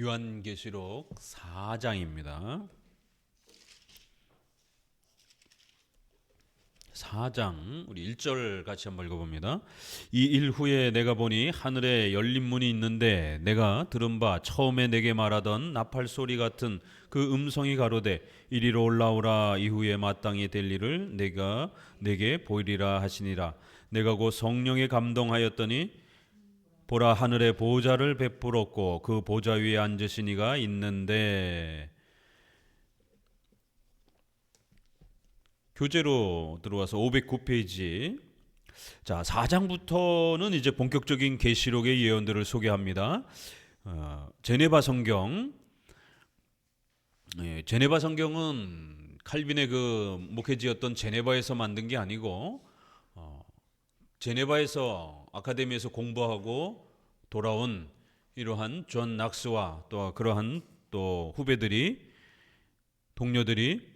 요한계시록 4장입니다. 4장 우리 1절 같이 한번 읽어봅니다. 이 일 후에 내가 보니 하늘에 열린 문이 있는데 내가 들은 바 처음에 내게 말하던 나팔 소리 같은 그 음성이 가로되 이리로 올라오라. 이후에 마땅히 될 일을 내가 내게 보이리라 하시니라. 내가 곧 성령에 감동하였더니 보라, 하늘에 보좌를 베풀었고 그 보좌 위에 앉으신 이가 있는데, 교재로 들어와서 509페이지. 자, 4장부터는 이제 본격적인 계시록의 예언들을 소개합니다. 제네바 성경. 제네바 성경은 칼빈의 그 목회지였던 제네바에서 만든 게 아니고 제네바에서 아카데미에서 공부하고 돌아온 이러한 존 낙스와 또 그러한 또 후배들이, 동료들이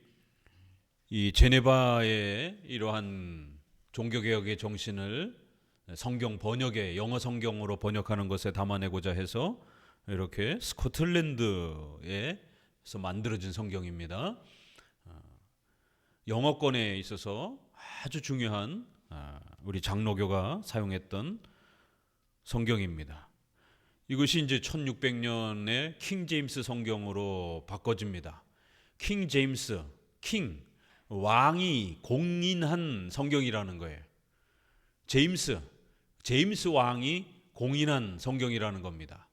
이 제네바의 이러한 종교개혁의 정신을 성경 번역에, 영어 성경으로 번역하는 것에 담아내고자 해서 이렇게 스코틀랜드에서 만들어진 성경입니다. 영어권에 있어서 아주 중요한 우리 장로교가 사용했던 성경입니다. 이것이 이제 1600년에 킹 제임스 성경으로 바꿔집니다. 킹 제임스, 킹, 왕이 공인한 성경이라는 거예요. 제임스 왕이 공인한 성경이라는 겁니다.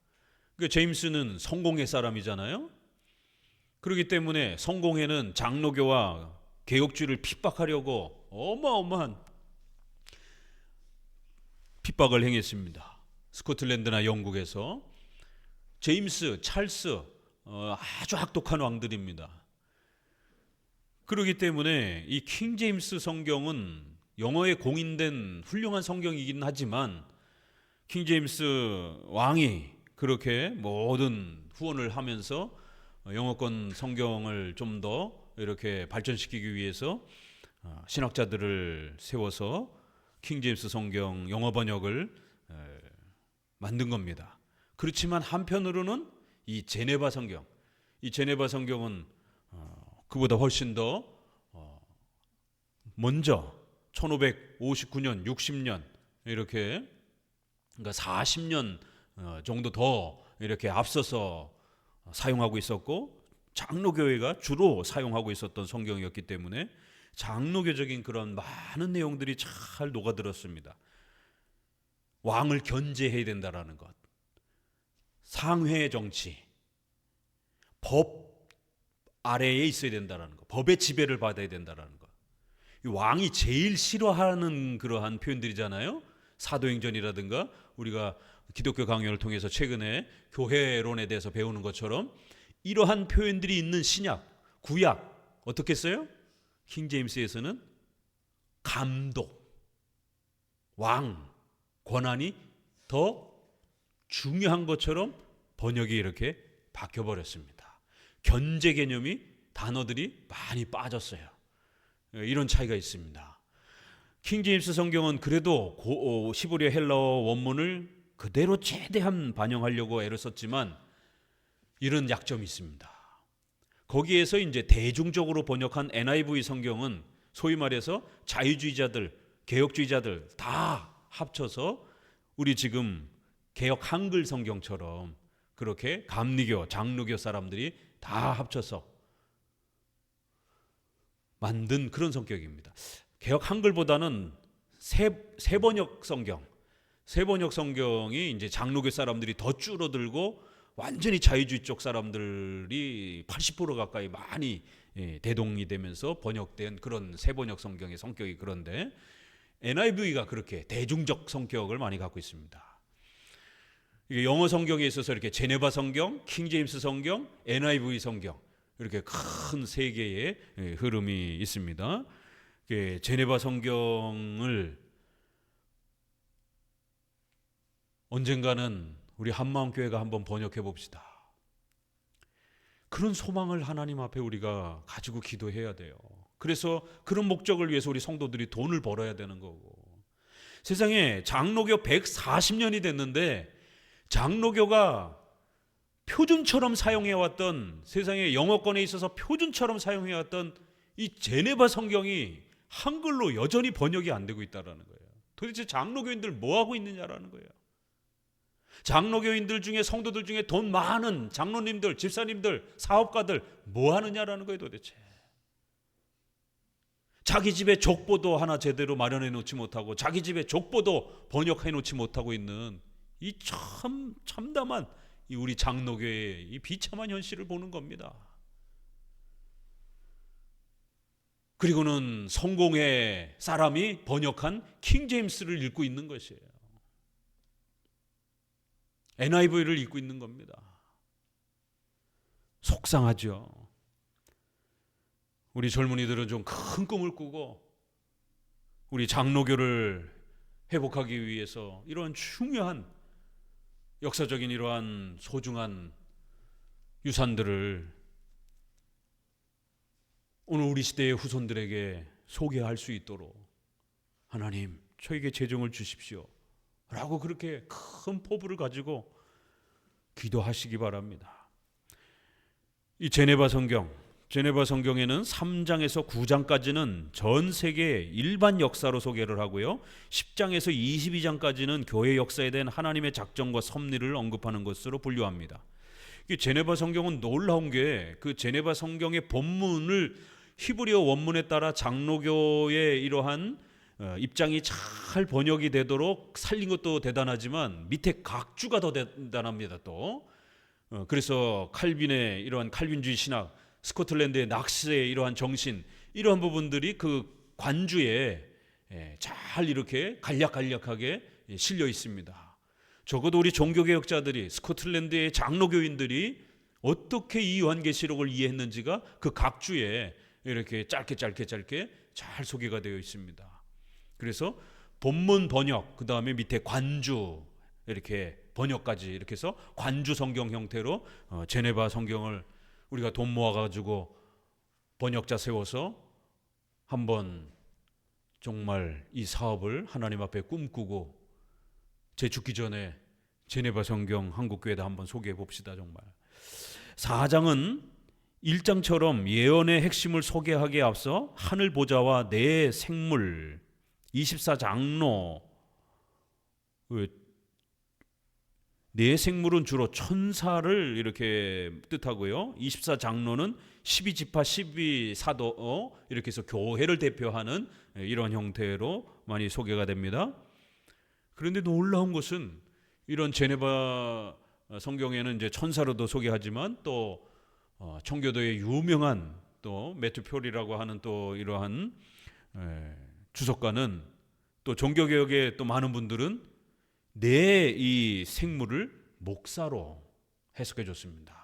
그러니까 제임스는 성공회 사람이잖아요. 그렇기 때문에 성공회는 장로교와 개혁주의를 핍박하려고 어마어마한 핍박을 행했습니다. 스코틀랜드나 영국에서. 제임스, 찰스, 아주 악독한 왕들입니다. 그렇기 때문에 이 킹 제임스 성경은 영어에 공인된 훌륭한 성경이긴 하지만 킹 제임스 왕이 그렇게 모든 후원을 하면서 영어권 성경을 좀 더 이렇게 발전시키기 위해서 신학자들을 세워서 킹 제임스 성경 영어 번역을 만든 겁니다. 그렇지만 한편으로는 이 제네바 성경은 그보다 훨씬 더 먼저 1559년, 60년 이렇게, 그러니까 40년 정도 더 이렇게 앞서서 사용하고 있었고, 장로교회가 주로 사용하고 있었던 성경이었기 때문에 장로교적인 그런 많은 내용들이 잘 녹아들었습니다. 왕을 견제해야 된다라는 것, 상회 정치, 법 아래에 있어야 된다라는 것, 법의 지배를 받아야 된다라는 것. 왕이 제일 싫어하는 그러한 표현들이잖아요. 사도행전이라든가 우리가 기독교 강연을 통해서 최근에 교회론에 대해서 배우는 것처럼 이러한 표현들이 있는 신약, 구약 어떻게 써요? 킹 제임스에서는 감독, 왕, 권한이 더 중요한 것처럼 번역이 이렇게 바뀌어버렸습니다. 견제 개념이, 단어들이 많이 빠졌어요. 이런 차이가 있습니다. 킹 제임스 성경은 그래도 시브리어 헬라어 원문을 그대로 최대한 반영하려고 애를 썼지만 이런 약점이 있습니다. 거기에서 이제 대중적으로 번역한 NIV 성경은 소위 말해서 자유주의자들, 개혁주의자들 다 합쳐서 우리 지금 개혁 한글 성경처럼 그렇게 감리교, 장로교 사람들이 다 합쳐서 만든 그런 성격입니다. 개혁 한글보다는 세번역 성경이 이제 장로교 사람들이 더 줄어들고 완전히 자유주의 쪽 사람들이 80% 가까이 많이 대동이 되면서 번역된 그런 세번역 성경의 성격이, 그런데 NIV가 그렇게 대중적 성격을 많이 갖고 있습니다. 영어 성경에 있어서 이렇게 제네바 성경, 킹 제임스 성경, NIV 성경, 이렇게 큰 세 개의 흐름이 있습니다. 제네바 성경을 언젠가는 우리 한마음교회가 한번 번역해 봅시다. 그런 소망을 하나님 앞에 우리가 가지고 기도해야 돼요. 그래서 그런 목적을 위해서 우리 성도들이 돈을 벌어야 되는 거고. 세상에 장로교 140년이 됐는데 장로교가 표준처럼 사용해왔던, 세상의 영어권에 있어서 표준처럼 사용해왔던 이 제네바 성경이 한글로 여전히 번역이 안 되고 있다는 거예요. 도대체 장로교인들 뭐 하고 있느냐라는 거예요. 장로교인들 중에, 성도들 중에 돈 많은 장로님들, 집사님들, 사업가들 뭐 하느냐라는 거예요. 도대체 자기 집에 족보도 하나 제대로 마련해 놓지 못하고, 자기 집에 족보도 번역해 놓지 못하고 있는 이 참담한 이 우리 장로교회의 이 비참한 현실을 보는 겁니다. 그리고는 성공회 사람이 번역한 킹제임스를 읽고 있는 것이에요. NIV를 읽고 있는 겁니다. 속상하죠. 우리 젊은이들은 좀 큰 꿈을 꾸고 우리 장로교를 회복하기 위해서 이러한 중요한 역사적인 이러한 소중한 유산들을 오늘 우리 시대의 후손들에게 소개할 수 있도록 하나님 저에게 재정을 주십시오 라고 그렇게 큰 포부를 가지고 기도하시기 바랍니다. 이 제네바 성경에는 3장에서 9장까지는 전 세계 일반 역사로 소개를 하고요, 10장에서 22장까지는 교회 역사에 대한 하나님의 작정과 섭리를 언급하는 것으로 분류합니다. 이 제네바 성경은 놀라운 게, 그 제네바 성경의 본문을 히브리어 원문에 따라 장로교의 이러한 입장이 잘 번역이 되도록 살린 것도 대단하지만 밑에 각주가 더 대단합니다. 또 그래서 칼빈의 이러한 칼빈주의 신학, 스코틀랜드의 낙스의 이러한 정신, 이러한 부분들이 그 관주에 잘 이렇게 간략하게 실려 있습니다. 적어도 우리 종교개혁자들이, 스코틀랜드의 장로교인들이 어떻게 이 요한계시록을 이해했는지가 그 각주에 이렇게 짧게 잘 소개가 되어 있습니다. 그래서 본문 번역, 그 다음에 밑에 관주 이렇게 번역까지 이렇게 해서 관주 성경 형태로 제네바 성경을 우리가 돈 모아가지고 번역자 세워서 한번 정말 이 사업을 하나님 앞에 꿈꾸고 제 죽기 전에 제네바 성경 한국교회에다 한번 소개해 봅시다. 정말 4장은 1장처럼 예언의 핵심을 소개하기에 앞서 하늘 보좌와 네 생물, 24장로, 네 생물은 주로 천사를 이렇게 뜻하고요, 24장로는 12지파 12사도 이렇게 해서 교회를 대표하는 이런 형태로 많이 소개가 됩니다. 그런데 놀라운 것은 이런 제네바 성경에는 이제 천사로도 소개하지만 또 청교도의 유명한 또 매튜 폴이라고 하는 또 이러한 주석가는, 또 종교개혁의 또 많은 분들은 이 생물을 목사로 해석해 줬습니다.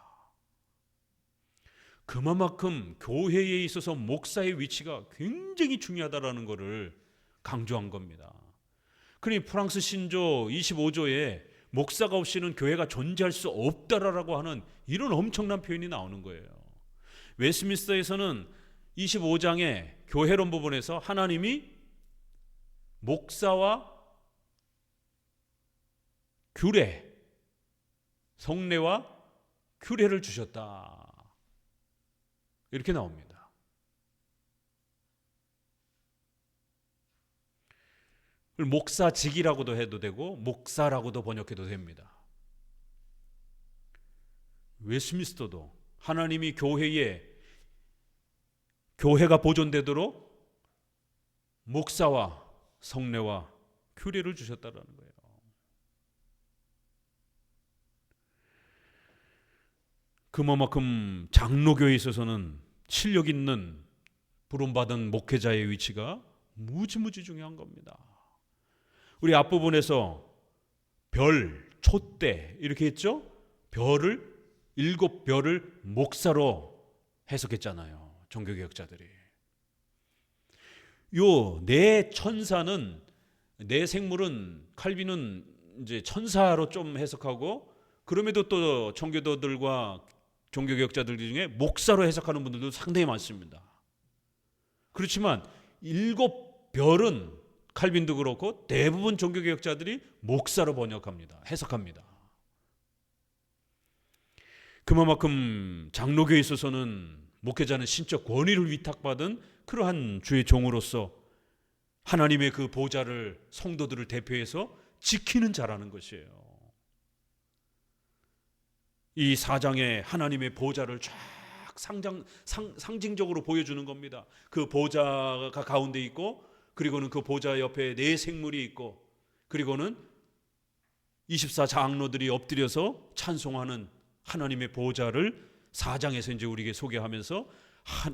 그만큼 교회에 있어서 목사의 위치가 굉장히 중요하다라는 것을 강조한 겁니다. 그러니 프랑스 신조 25조에 목사가 없이는 교회가 존재할 수 없다라고 하는 이런 엄청난 표현이 나오는 거예요. 웨스트민스터에서는 25장의 교회론 부분에서 하나님이 목사와 규례, 성례와 규례를 주셨다, 이렇게 나옵니다. 목사직이라고도 해도 되고 목사라고도 번역해도 됩니다. 웨스트민스터도 하나님이 교회가 보존되도록 목사와 성례와 규례를 주셨다라는 거예요. 그만큼 장로교회에 있어서는 실력 있는 부름받은 목회자의 위치가 무지무지 중요한 겁니다. 우리 앞부분에서 별, 촛대 이렇게 했죠? 별을, 7별을 목사로 해석했잖아요, 종교개혁자들이. 요 네 천사는, 네 생물은 칼빈은 이제 천사로 좀 해석하고, 그럼에도 또 청교도들과 종교개혁자들 중에 목사로 해석하는 분들도 상당히 많습니다. 그렇지만 7별은 칼빈도 그렇고 대부분 종교개혁자들이 목사로 번역합니다, 해석합니다. 그만큼 장로교에 있어서는 목회자는 신적 권위를 위탁받은 그러한 주의 종으로서 하나님의 그 보좌를 성도들을 대표해서 지키는 자라는 것이에요. 이 4장에 하나님의 보좌를 쫙 상징적으로 보여주는 겁니다. 그 보좌가 가운데 있고, 그리고는 그 보좌 옆에 네 생물이 있고, 그리고는 24장로들이 엎드려서 찬송하는 하나님의 보좌를 4장에서 이제 우리에게 소개하면서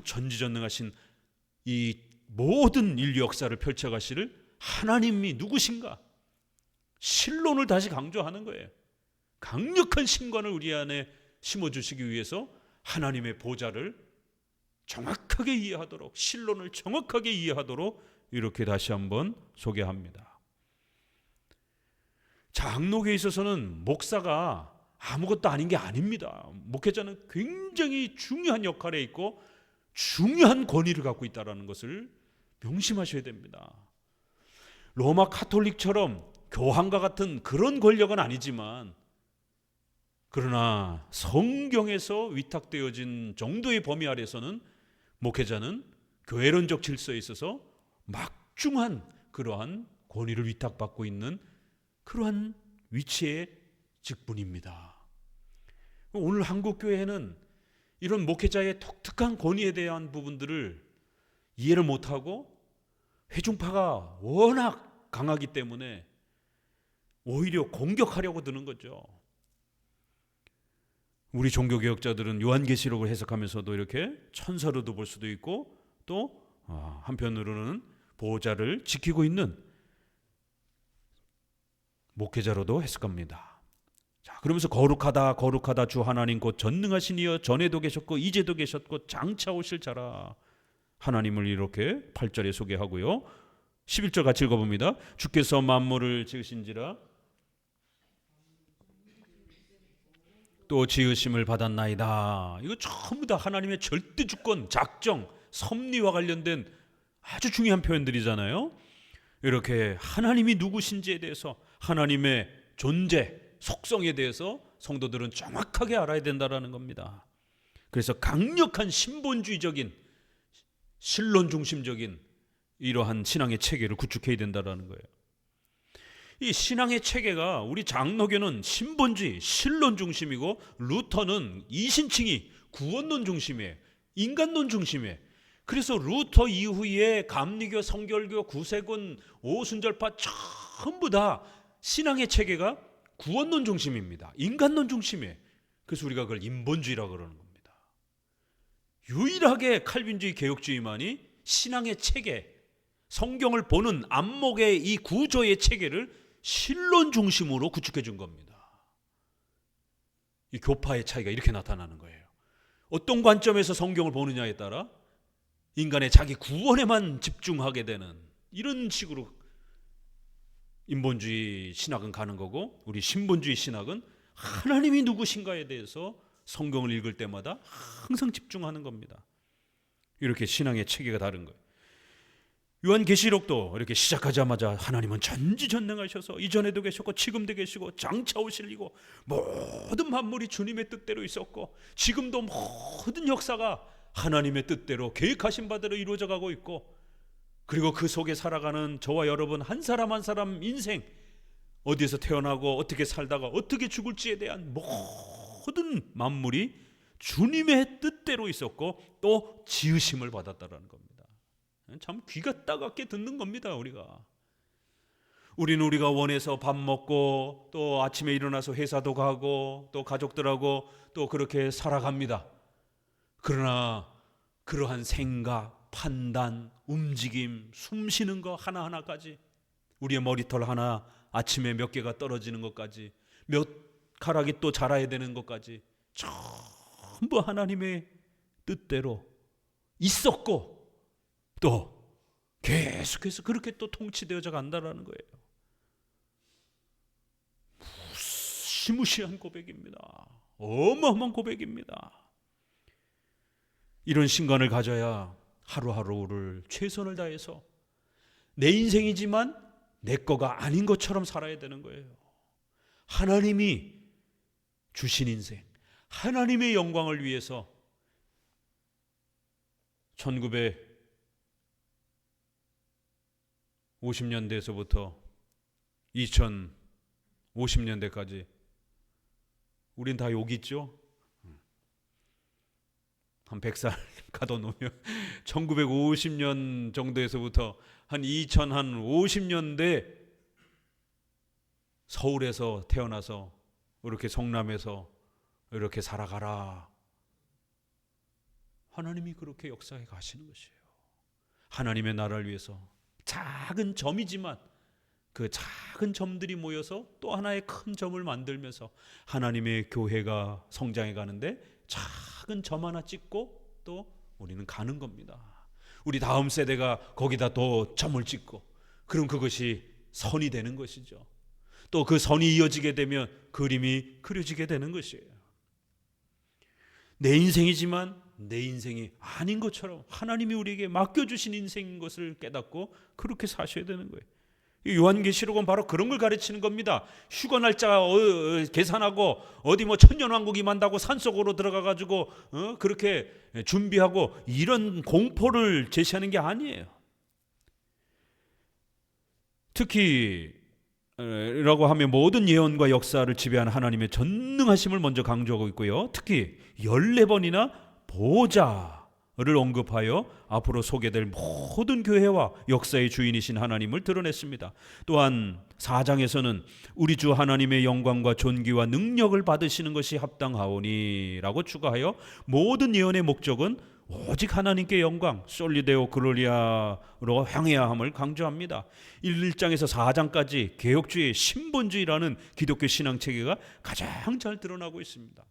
전지전능하신 이 모든 인류 역사를 펼쳐가시를 하나님이 누구신가? 신론을 다시 강조하는 거예요. 강력한 신관을 우리 안에 심어주시기 위해서 하나님의 보좌를 정확하게 이해하도록, 신론을 정확하게 이해하도록 이렇게 다시 한번 소개합니다. 장로교에 있어서는 목사가 아무것도 아닌 게 아닙니다. 목회자는 굉장히 중요한 역할에 있고 중요한 권위를 갖고 있다는 것을 명심하셔야 됩니다. 로마 카톨릭처럼 교황과 같은 그런 권력은 아니지만, 그러나 성경에서 위탁되어진 정도의 범위 아래서는 목회자는 교회론적 질서에 있어서 막중한 그러한 권위를 위탁받고 있는 그러한 위치의 직분입니다. 오늘 한국교회는 이런 목회자의 독특한 권위에 대한 부분들을 이해를 못하고 회중파가 워낙 강하기 때문에 오히려 공격하려고 드는 거죠. 우리 종교개혁자들은 요한계시록을 해석하면서도 이렇게 천사로도 볼 수도 있고, 또 한편으로는 보호자를 지키고 있는 목회자로도 해석합니다. 자, 그러면서 거룩하다 거룩하다 주 하나님 곧 전능하신 이여 전에도 계셨고 이제도 계셨고 장차 오실 자라. 하나님을 이렇게 8절에 소개하고요. 11절 같이 읽어봅니다. 주께서 만물을 지으신지라 또 지으심을 받았나이다. 이거 전부 다 하나님의 절대주권, 작정, 섭리와 관련된 아주 중요한 표현들이잖아요. 이렇게 하나님이 누구신지에 대해서, 하나님의 존재, 속성에 대해서 성도들은 정확하게 알아야 된다는 겁니다. 그래서 강력한 신본주의적인, 신론 중심적인 이러한 신앙의 체계를 구축해야 된다는 거예요. 이 신앙의 체계가, 우리 장로교는 신본주의, 신론 중심이고, 루터는 이신칭의, 구원론 중심이에요. 인간론 중심이에요. 그래서 루터 이후에 감리교, 성결교, 구세군, 오순절파 전부 다 신앙의 체계가 구원론 중심입니다. 인간론 중심이에요. 그래서 우리가 그걸 인본주의라고 그러는 겁니다. 유일하게 칼빈주의, 개혁주의만이 신앙의 체계, 성경을 보는 안목의 이 구조의 체계를 신론 중심으로 구축해 준 겁니다. 이 교파의 차이가 이렇게 나타나는 거예요. 어떤 관점에서 성경을 보느냐에 따라 인간의 자기 구원에만 집중하게 되는 이런 식으로 인본주의 신학은 가는 거고, 우리 신본주의 신학은 하나님이 누구신가에 대해서 성경을 읽을 때마다 항상 집중하는 겁니다. 이렇게 신앙의 체계가 다른 거예요. 요한계시록도 이렇게 시작하자마자 하나님은 전지전능하셔서 이전에도 계셨고 지금도 계시고 장차 오실리고 모든 만물이 주님의 뜻대로 있었고 지금도 모든 역사가 하나님의 뜻대로 계획하신 바대로 이루어져 가고 있고, 그리고 그 속에 살아가는 저와 여러분 한 사람 한 사람 인생, 어디에서 태어나고 어떻게 살다가 어떻게 죽을지에 대한 모든 만물이 주님의 뜻대로 있었고 또 지으심을 받았다라는 겁니다. 참 귀가 따갑게 듣는 겁니다. 우리가 원해서 밥 먹고 또 아침에 일어나서 회사도 가고 또 가족들하고 또 그렇게 살아갑니다. 그러나 그러한 생각, 판단, 움직임, 숨 쉬는 거 하나하나까지, 우리의 머리털 하나 아침에 몇 개가 떨어지는 것까지, 몇 가락이 또 자라야 되는 것까지 전부 하나님의 뜻대로 있었고 또 계속해서 그렇게 또 통치되어져 간다라는 거예요. 무시무시한 고백입니다. 어마어마한 고백입니다. 이런 신관을 가져야 하루하루를 최선을 다해서 내 인생이지만 내 거가 아닌 것처럼 살아야 되는 거예요. 하나님이 주신 인생, 하나님의 영광을 위해서 1950년대에서부터 2050년대까지 우린 다 여기 있죠. 한 100살 가둬놓으면 1950년 정도에서부터 한 2050년대 서울에서 태어나서 이렇게 성남에서 이렇게 살아가라. 하나님이 그렇게 역사해 가시는 것이에요. 하나님의 나라를 위해서 작은 점이지만 그 작은 점들이 모여서 또 하나의 큰 점을 만들면서 하나님의 교회가 성장해 가는데 작은 점 하나 찍고 또 우리는 가는 겁니다. 우리 다음 세대가 거기다 또 점을 찍고, 그럼 그것이 선이 되는 것이죠. 또 그 선이 이어지게 되면 그림이 그려지게 되는 것이에요. 내 인생이지만 내 인생이 아닌 것처럼 하나님이 우리에게 맡겨주신 인생인 것을 깨닫고 그렇게 사셔야 되는 거예요. 요한계시록은 바로 그런 걸 가르치는 겁니다. 휴가 날짜 계산하고 어디 뭐 천년왕국이 만다고 산속으로 들어가 가지고 그렇게 준비하고 이런 공포를 제시하는 게 아니에요. 특히 라고 하면 모든 예언과 역사를 지배하는 하나님의 전능하심을 먼저 강조하고 있고요. 특히 14번이나 보좌를 언급하여 앞으로 소개될 모든 교회와 역사의 주인이신 하나님을 드러냈습니다. 또한 4장에서는 우리 주 하나님의 영광과 존귀와 능력을 받으시는 것이 합당하오니 라고 추가하여 모든 예언의 목적은 오직 하나님께 영광, 솔리데오 글로리아로 향해야 함을 강조합니다. 1장에서 4장까지 개혁주의, 신본주의라는 기독교 신앙체계가 가장 잘 드러나고 있습니다.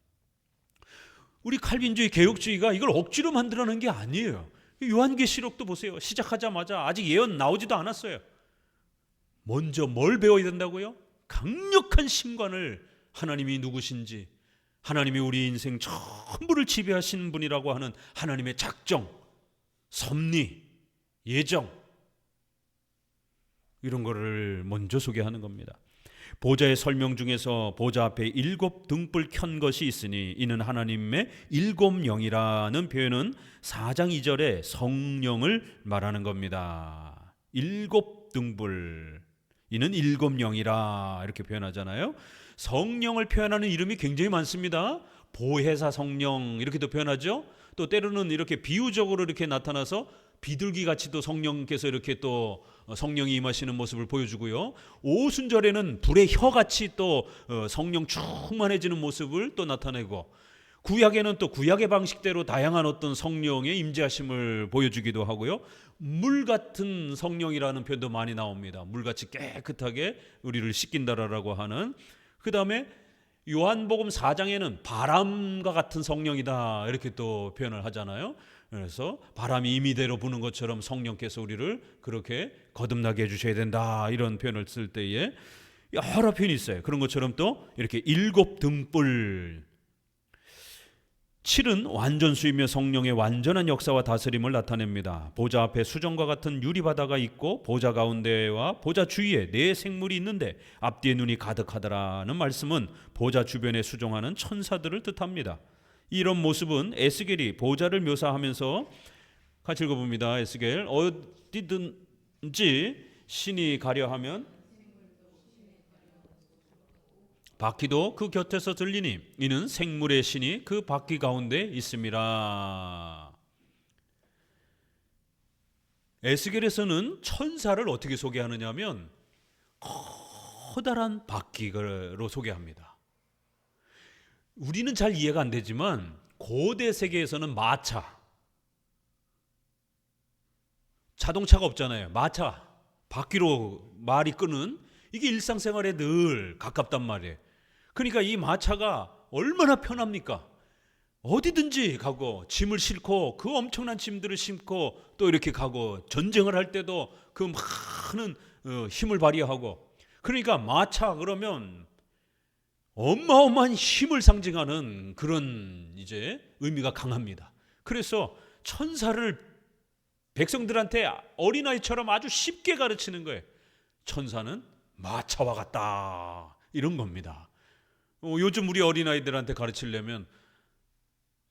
우리 칼빈주의, 개혁주의가 이걸 억지로 만들어낸 게 아니에요. 요한계시록도 보세요. 시작하자마자 아직 예언 나오지도 않았어요. 먼저 뭘 배워야 된다고요? 강력한 신관을, 하나님이 누구신지, 하나님이 우리 인생 전부를 지배하시는 분이라고 하는 하나님의 작정, 섭리, 예정, 이런 거를 먼저 소개하는 겁니다. 보좌의 설명 중에서 보좌 앞에 7 등불 켠 것이 있으니 이는 하나님의 7 영이라는 표현은 4장 2절에 성령을 말하는 겁니다. 7 등불, 이는 7 영이라 이렇게 표현하잖아요. 성령을 표현하는 이름이 굉장히 많습니다. 보혜사 성령 이렇게도 표현하죠. 또 때로는 이렇게 비유적으로 이렇게 나타나서 비둘기 같이도 성령께서 이렇게 또 성령이 임하시는 모습을 보여주고요. 오순절에는 불의 혀같이 또 성령 충만해지는 모습을 또 나타내고, 구약에는 또 구약의 방식대로 다양한 어떤 성령의 임재하심을 보여주기도 하고요. 물 같은 성령이라는 표현도 많이 나옵니다. 물같이 깨끗하게 우리를 씻긴다라고 하는. 그 다음에 요한복음 4장에는 바람과 같은 성령이다 이렇게 또 표현을 하잖아요. 그래서 바람이 임의대로 부는 것처럼 성령께서 우리를 그렇게 거듭나게 해주셔야 된다 이런 표현을 쓸 때에 여러 표현이 있어요. 그런 것처럼 또 이렇게 7 등불, 7은 완전수이며 성령의 완전한 역사와 다스림을 나타냅니다. 보좌 앞에 수정과 같은 유리바다가 있고 보좌 가운데와 보좌 주위에 4 생물이 있는데 앞뒤에 눈이 가득하더라는 말씀은 보좌 주변에 수정하는 천사들을 뜻합니다. 이런 모습은 에스겔이 보좌를 묘사하면서 같이 읽어봅니다. 에스겔, 어디든지 신이 가려 하면 바퀴도 그 곁에서 들리니 이는 생물의 신이 그 바퀴 가운데 있음이라. 에스겔에서는 천사를 어떻게 소개하느냐면 커다란 바퀴로 소개합니다. 우리는 잘 이해가 안 되지만 고대 세계에서는 마차, 자동차가 없잖아요. 마차, 바퀴로 말이 끄는, 이게 일상생활에 늘 가깝단 말이에요. 그러니까 이 마차가 얼마나 편합니까? 어디든지 가고 짐을 싣고 그 엄청난 짐들을 싣고 또 이렇게 가고, 전쟁을 할 때도 그 많은 힘을 발휘하고, 그러니까 마차 그러면 어마어마한 힘을 상징하는 그런 이제 의미가 강합니다. 그래서 천사를 백성들한테 어린아이처럼 아주 쉽게 가르치는 거예요. 천사는 마차와 같다 이런 겁니다. 요즘 우리 어린아이들한테 가르치려면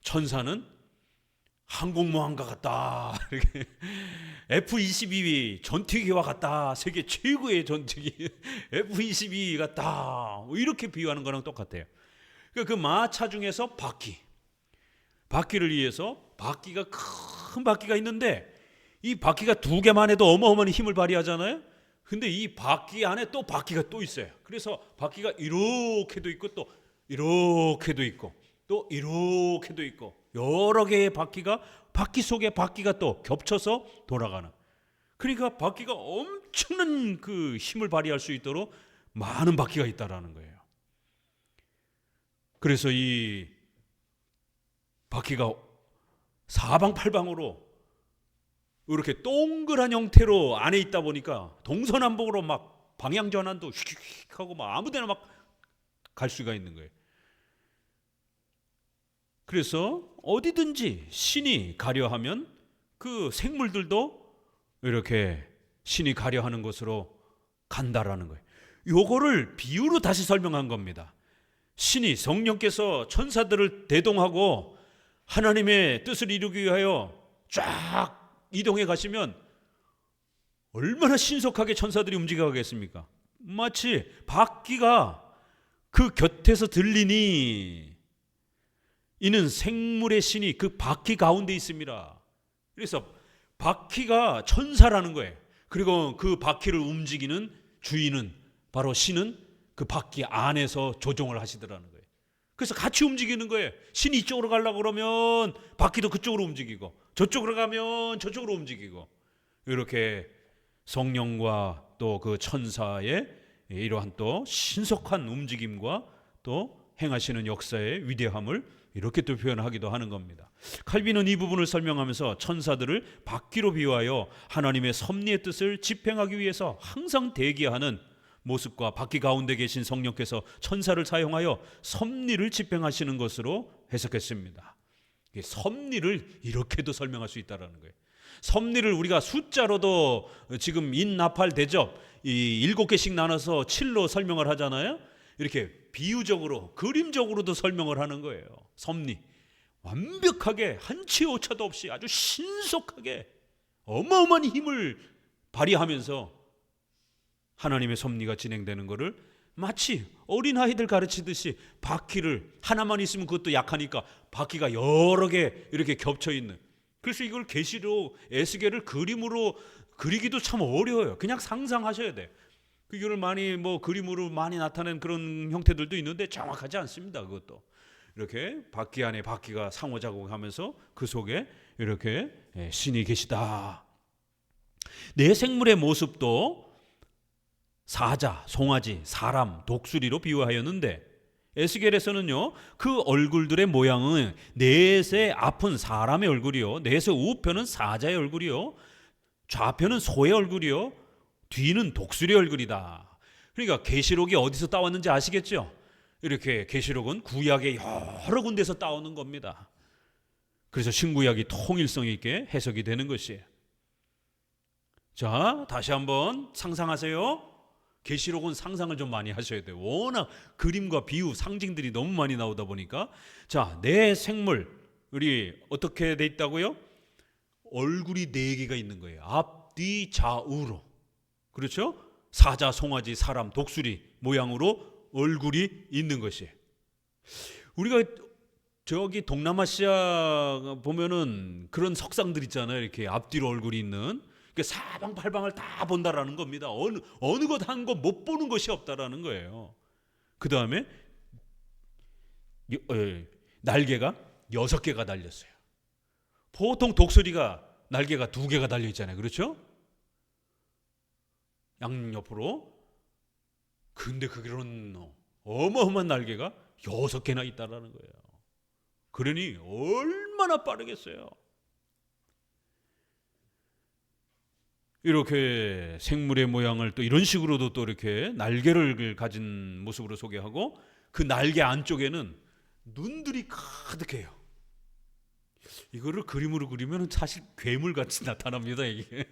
천사는 항공모함과 같다. 이렇게 F-22 전투기와 같다. 세계 최고의 전투기 F-22 같다. 이렇게 비유하는 거랑 똑같아요. 그 마차 중에서 바퀴를 위해서 바퀴가 큰 바퀴가 있는데 이 바퀴가 두 개만 해도 어마어마한 힘을 발휘하잖아요. 근데 이 바퀴 안에 또 바퀴가 또 있어요. 그래서 바퀴가 이렇게도 있고 또 이렇게도 있고 또 이렇게도 있고 여러 개의 바퀴 속에 바퀴가 또 겹쳐서 돌아가는. 그러니까 바퀴가 엄청난 그 힘을 발휘할 수 있도록 많은 바퀴가 있다라는 거예요. 그래서 이 바퀴가 사방팔방으로 이렇게 동그란 형태로 안에 있다 보니까 동서남북으로 막 방향 전환도 휙휙 하고 막 아무데나 막 갈 수가 있는 거예요. 그래서 어디든지 신이 가려하면 그 생물들도 이렇게 신이 가려하는 곳으로 간다라는 거예요. 요거를 비유로 다시 설명한 겁니다. 신이 성령께서 천사들을 대동하고 하나님의 뜻을 이루기 위하여 쫙 이동해 가시면 얼마나 신속하게 천사들이 움직여가겠습니까? 마치 바퀴가 그 곁에서 들리니 이는 생물의 신이 그 바퀴 가운데 있습니다. 그래서 바퀴가 천사라는 거예요. 그리고 그 바퀴를 움직이는 주인은 바로 신은 그 바퀴 안에서 조종을 하시더라는 거예요. 그래서 같이 움직이는 거예요. 신이 이쪽으로 가려고 그러면 바퀴도 그쪽으로 움직이고 저쪽으로 가면 저쪽으로 움직이고 이렇게 성령과 또 그 천사의 이러한 또 신속한 움직임과 또 행하시는 역사의 위대함을 이렇게 또 표현하기도 하는 겁니다. 칼빈은 이 부분을 설명하면서 천사들을 바퀴로 비유하여 하나님의 섭리의 뜻을 집행하기 위해서 항상 대기하는 모습과 바퀴 가운데 계신 성령께서 천사를 사용하여 섭리를 집행하시는 것으로 해석했습니다. 섭리를 이렇게도 설명할 수 있다는 거예요. 섭리를 우리가 숫자로도 지금 인나팔 대접 이 7개씩 나눠서 7로 설명을 하잖아요. 이렇게 비유적으로 그림적으로도 설명을 하는 거예요. 섭리 완벽하게 한치 오차도 없이 아주 신속하게 어마어마한 힘을 발휘하면서 하나님의 섭리가 진행되는 것을 마치 어린아이들 가르치듯이 바퀴를 하나만 있으면 그것도 약하니까 바퀴가 여러 개 이렇게 겹쳐 있는. 그래서 이걸 계시록 에스겔을 그림으로 그리기도 참 어려워요. 그냥 상상하셔야 돼. 그거를 많이 그림으로 많이 나타낸 그런 형태들도 있는데 정확하지 않습니다. 그것도 이렇게 바퀴 안에 바퀴가 상호작용하면서 그 속에 이렇게 신이 계시다. 내 생물의 모습도 사자, 송아지, 사람, 독수리로 비유하였는데 에스겔에서는요 그 얼굴들의 모양은 넷의 앞은 사람의 얼굴이요, 넷의 우편은 사자의 얼굴이요, 좌편은 소의 얼굴이요, 뒤는 독수리의 얼굴이다. 그러니까 계시록이 어디서 따왔는지 아시겠죠? 이렇게 계시록은 구약의 여러 군데서 따오는 겁니다. 그래서 신구약이 통일성 있게 해석이 되는 것이에요. 자, 다시 한번 상상하세요. 계시록은 상상을 좀 많이 하셔야 돼요. 워낙 그림과 비유, 상징들이 너무 많이 나오다 보니까. 자, 내 생물이 어떻게 돼 있다고요? 얼굴이 4개가 있는 거예요. 앞, 뒤, 좌우로. 그렇죠? 사자, 송아지, 사람, 독수리 모양으로 얼굴이 있는 것이에요. 우리가 저기 동남아시아 보면은 그런 석상들 있잖아요. 이렇게 앞뒤로 얼굴이 있는. 사방팔방을 다 본다라는 겁니다. 어느 것 한 것 못 보는 것이 없다라는 거예요. 그 다음에 날개가 6개가 달렸어요. 보통 독수리가 날개가 2개가 달려 있잖아요. 그렇죠? 양옆으로. 근데 그런 어마어마한 날개가 6개나 있다라는 거예요. 그러니 얼마나 빠르겠어요. 이렇게 생물의 모양을 또 이런 식으로도 또 이렇게 날개를 가진 모습으로 소개하고 그 날개 안쪽에는 눈들이 가득해요. 이거를 그림으로 그리면 사실 괴물같이 나타납니다. 이게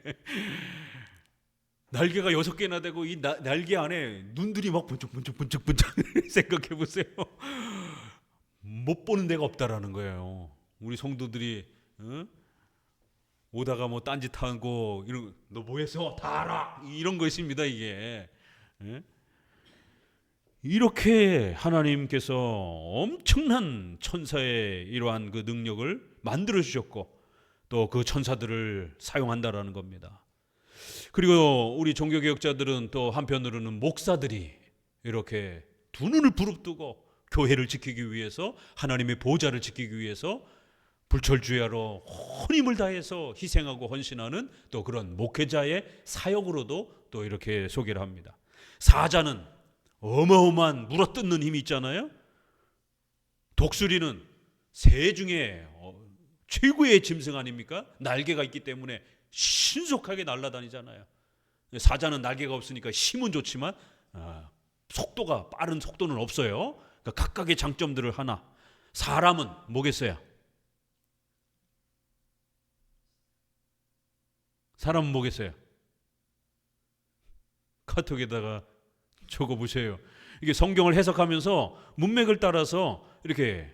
날개가 6개나 되고 이 날개 안에 눈들이 막 번쩍번쩍 생각해 보세요. 못 보는 데가 없다라는 거예요. 우리 성도들이 오다가 뭐 딴짓하고 이런 너 뭐해서 다 알아 이런 것입니다 이게. 이렇게 하나님께서 엄청난 천사의 이러한 그 능력을 만들어 주셨고 또 그 천사들을 사용한다라는 겁니다. 그리고 우리 종교개혁자들은 또 한편으로는 목사들이 이렇게 두 눈을 부릅뜨고 교회를 지키기 위해서 하나님의 보좌를 지키기 위해서 불철주야로 온 힘을 다해서 희생하고 헌신하는 또 그런 목회자의 사역으로도 또 이렇게 소개를 합니다. 사자는 어마어마한 물어뜯는 힘이 있잖아요. 독수리는 새 중에 최고의 짐승 아닙니까? 날개가 있기 때문에 신속하게 날아다니잖아요. 사자는 날개가 없으니까 힘은 좋지만 속도가 빠른 속도는 없어요. 그러니까 각각의 장점들을 하나. 사람은 뭐겠어요? 사람은 뭐겠어요? 카톡에다가 적어보세요. 이게 성경을 해석하면서 문맥을 따라서 이렇게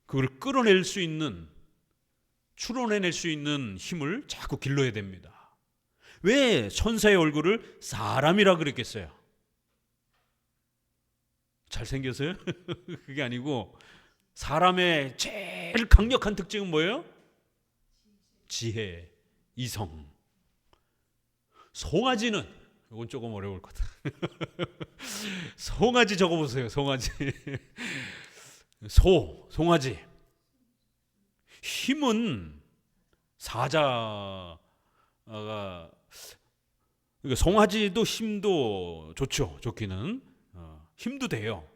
그걸 끌어낼 수 있는, 추론해낼 수 있는 힘을 자꾸 길러야 됩니다. 왜 천사의 얼굴을 사람이라 그랬겠어요? 잘생겨서요? 그게 아니고 사람의 제일 강력한 특징은 뭐예요? 지혜, 이성. 송아지는, 이건 조금 어려울 것 같아. 송아지 적어보세요. 송아지. 송아지. 힘은 사자가, 그러니까 송아지도 힘도 좋죠. 좋기는 힘도 돼요.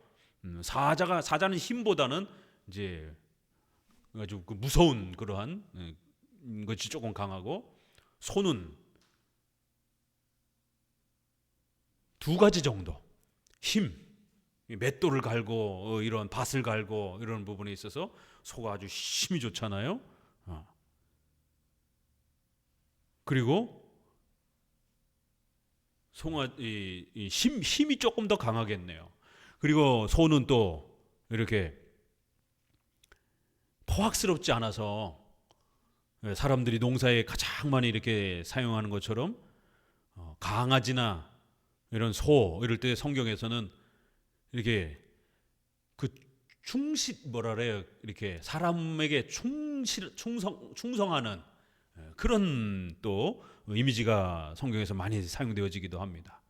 사자는 힘보다는 이제 아주 무서운 그러한 것이 조금 강하고, 소는 두 가지 정도 힘, 맷돌을 갈고 이런 밭을 갈고 이런 부분에 있어서 소가 아주 힘이 좋잖아요. 그리고 힘이 조금 더 강하겠네요. 그리고 소는 또 이렇게 포악스럽지 않아서 사람들이 농사에 가장 많이 이렇게 사용하는 것처럼 강아지나 이런 소 이럴 때 성경에서는 이렇게 그 뭐라 그래요? 이렇게 사람에게 충성하는 그런 또 이미지가 성경에서 많이 사용되어지기도 합니다.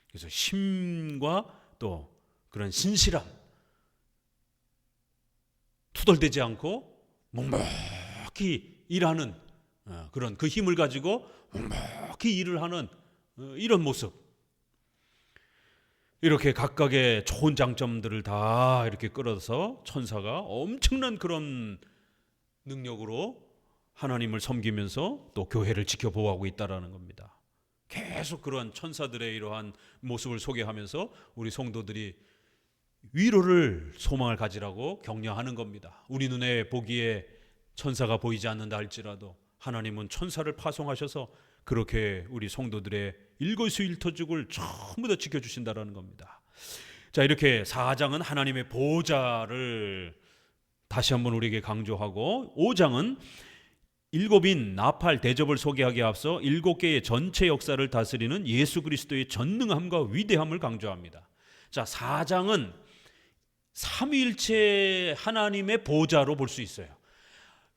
그래서 힘과 또 그런 신실함, 투덜대지 않고 묵묵히 일하는 그런 그 힘을 가지고 묵묵히 일을 하는 이런 모습. 이렇게 각각의 좋은 장점들을 다 이렇게 끌어서 천사가 엄청난 그런 능력으로 하나님을 섬기면서 또 교회를 지켜보호하고 있다라는 겁니다. 계속 그러한 천사들의 이러한 모습을 소개하면서 우리 성도들이 위로를 소망을 가지라고 격려하는 겁니다. 우리 눈에 보기에 천사가 보이지 않는다 할지라도 하나님은 천사를 파송하셔서 그렇게 우리 성도들의 일거수일투족을 전부 다 지켜주신다라는 겁니다. 자, 이렇게 4장은 하나님의 보좌를 다시 한번 우리에게 강조하고, 5장은 7인 나팔 대접을 소개하기에 앞서 7개의 전체 역사를 다스리는 예수 그리스도의 전능함과 위대함을 강조합니다. 자, 4장은 삼위일체 하나님의 보좌로 볼 수 있어요.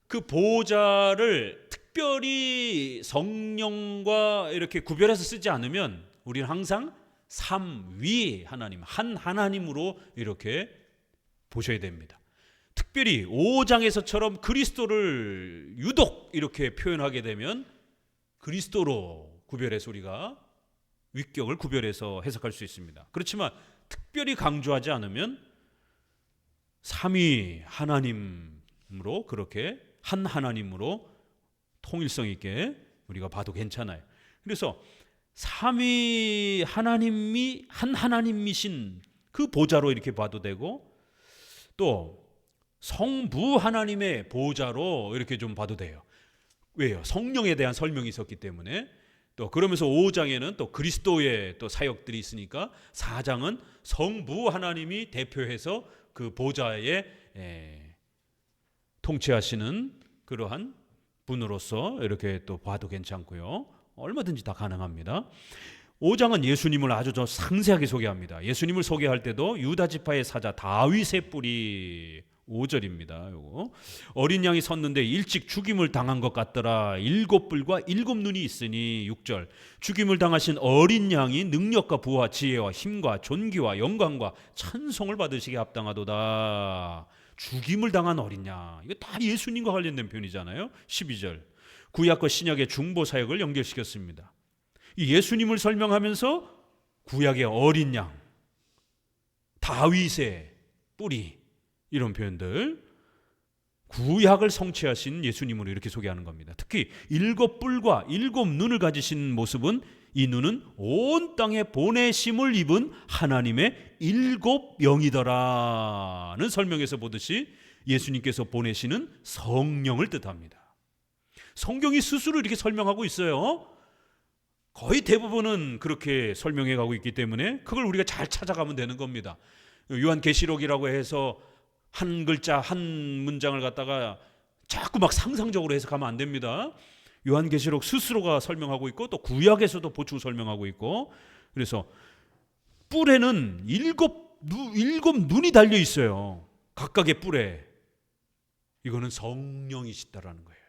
그 보좌를 특별히 성령과 이렇게 구별해서 쓰지 않으면 우리는 항상 삼위 하나님, 한 하나님으로 이렇게 보셔야 됩니다. 특별히 5장에서처럼 그리스도를 유독 이렇게 표현하게 되면 그리스도로 구별해서 우리가 위격을 구별해서 해석할 수 있습니다. 그렇지만 특별히 강조하지 않으면 삼위 하나님으로, 그렇게 한 하나님으로 통일성 있게 우리가 봐도 괜찮아요. 그래서 삼위 하나님이 한 하나님이신 그 보좌로 이렇게 봐도 되고, 또 성부 하나님의 보좌로 이렇게 좀 봐도 돼요. 왜요? 성령에 대한 설명이 있었기 때문에. 또 그러면서 5장에는 또 그리스도의 또 사역들이 있으니까 4장은 성부 하나님이 대표해서 그 보좌에 통치하시는 그러한 분으로서 이렇게 또 봐도 괜찮고요. 얼마든지 다 가능합니다. 5장은 예수님을 아주 더 상세하게 소개합니다. 예수님을 소개할 때도 유다 지파의 사자 다윗의 뿌리 5절입니다. 요거. 어린 양이 섰는데 일찍 죽임을 당한 것 같더라. 7뿔과 7눈이 있으니 6절. 죽임을 당하신 어린 양이 능력과 부와 지혜와 힘과 존귀와 영광과 찬송을 받으시게 합당하도다. 죽임을 당한 어린 양. 이거 다 예수님과 관련된 표현이잖아요. 12절. 구약과 신약의 중보 사역을 연결시켰습니다. 이 예수님을 설명하면서 구약의 어린 양, 다윗의 뿌리 이런 표현들, 구약을 성취하신 예수님을 이렇게 소개하는 겁니다. 특히 7뿔과 7눈을 가지신 모습은 이 눈은 온 땅에 보내심을 입은 하나님의 7영이더라는 설명에서 보듯이 예수님께서 보내시는 성령을 뜻합니다. 성경이 스스로 이렇게 설명하고 있어요. 거의 대부분은 그렇게 설명해 가고 있기 때문에 그걸 우리가 잘 찾아가면 되는 겁니다. 요한계시록이라고 해서 한 글자 한 문장을 갖다가 자꾸 막 상상적으로 해석하면 안 됩니다. 요한계시록 스스로가 설명하고 있고 또 구약에서도 보충 설명하고 있고, 그래서 뿔에는 7눈이 달려 있어요. 각각의 뿔에. 이거는 성령이시다라는 거예요.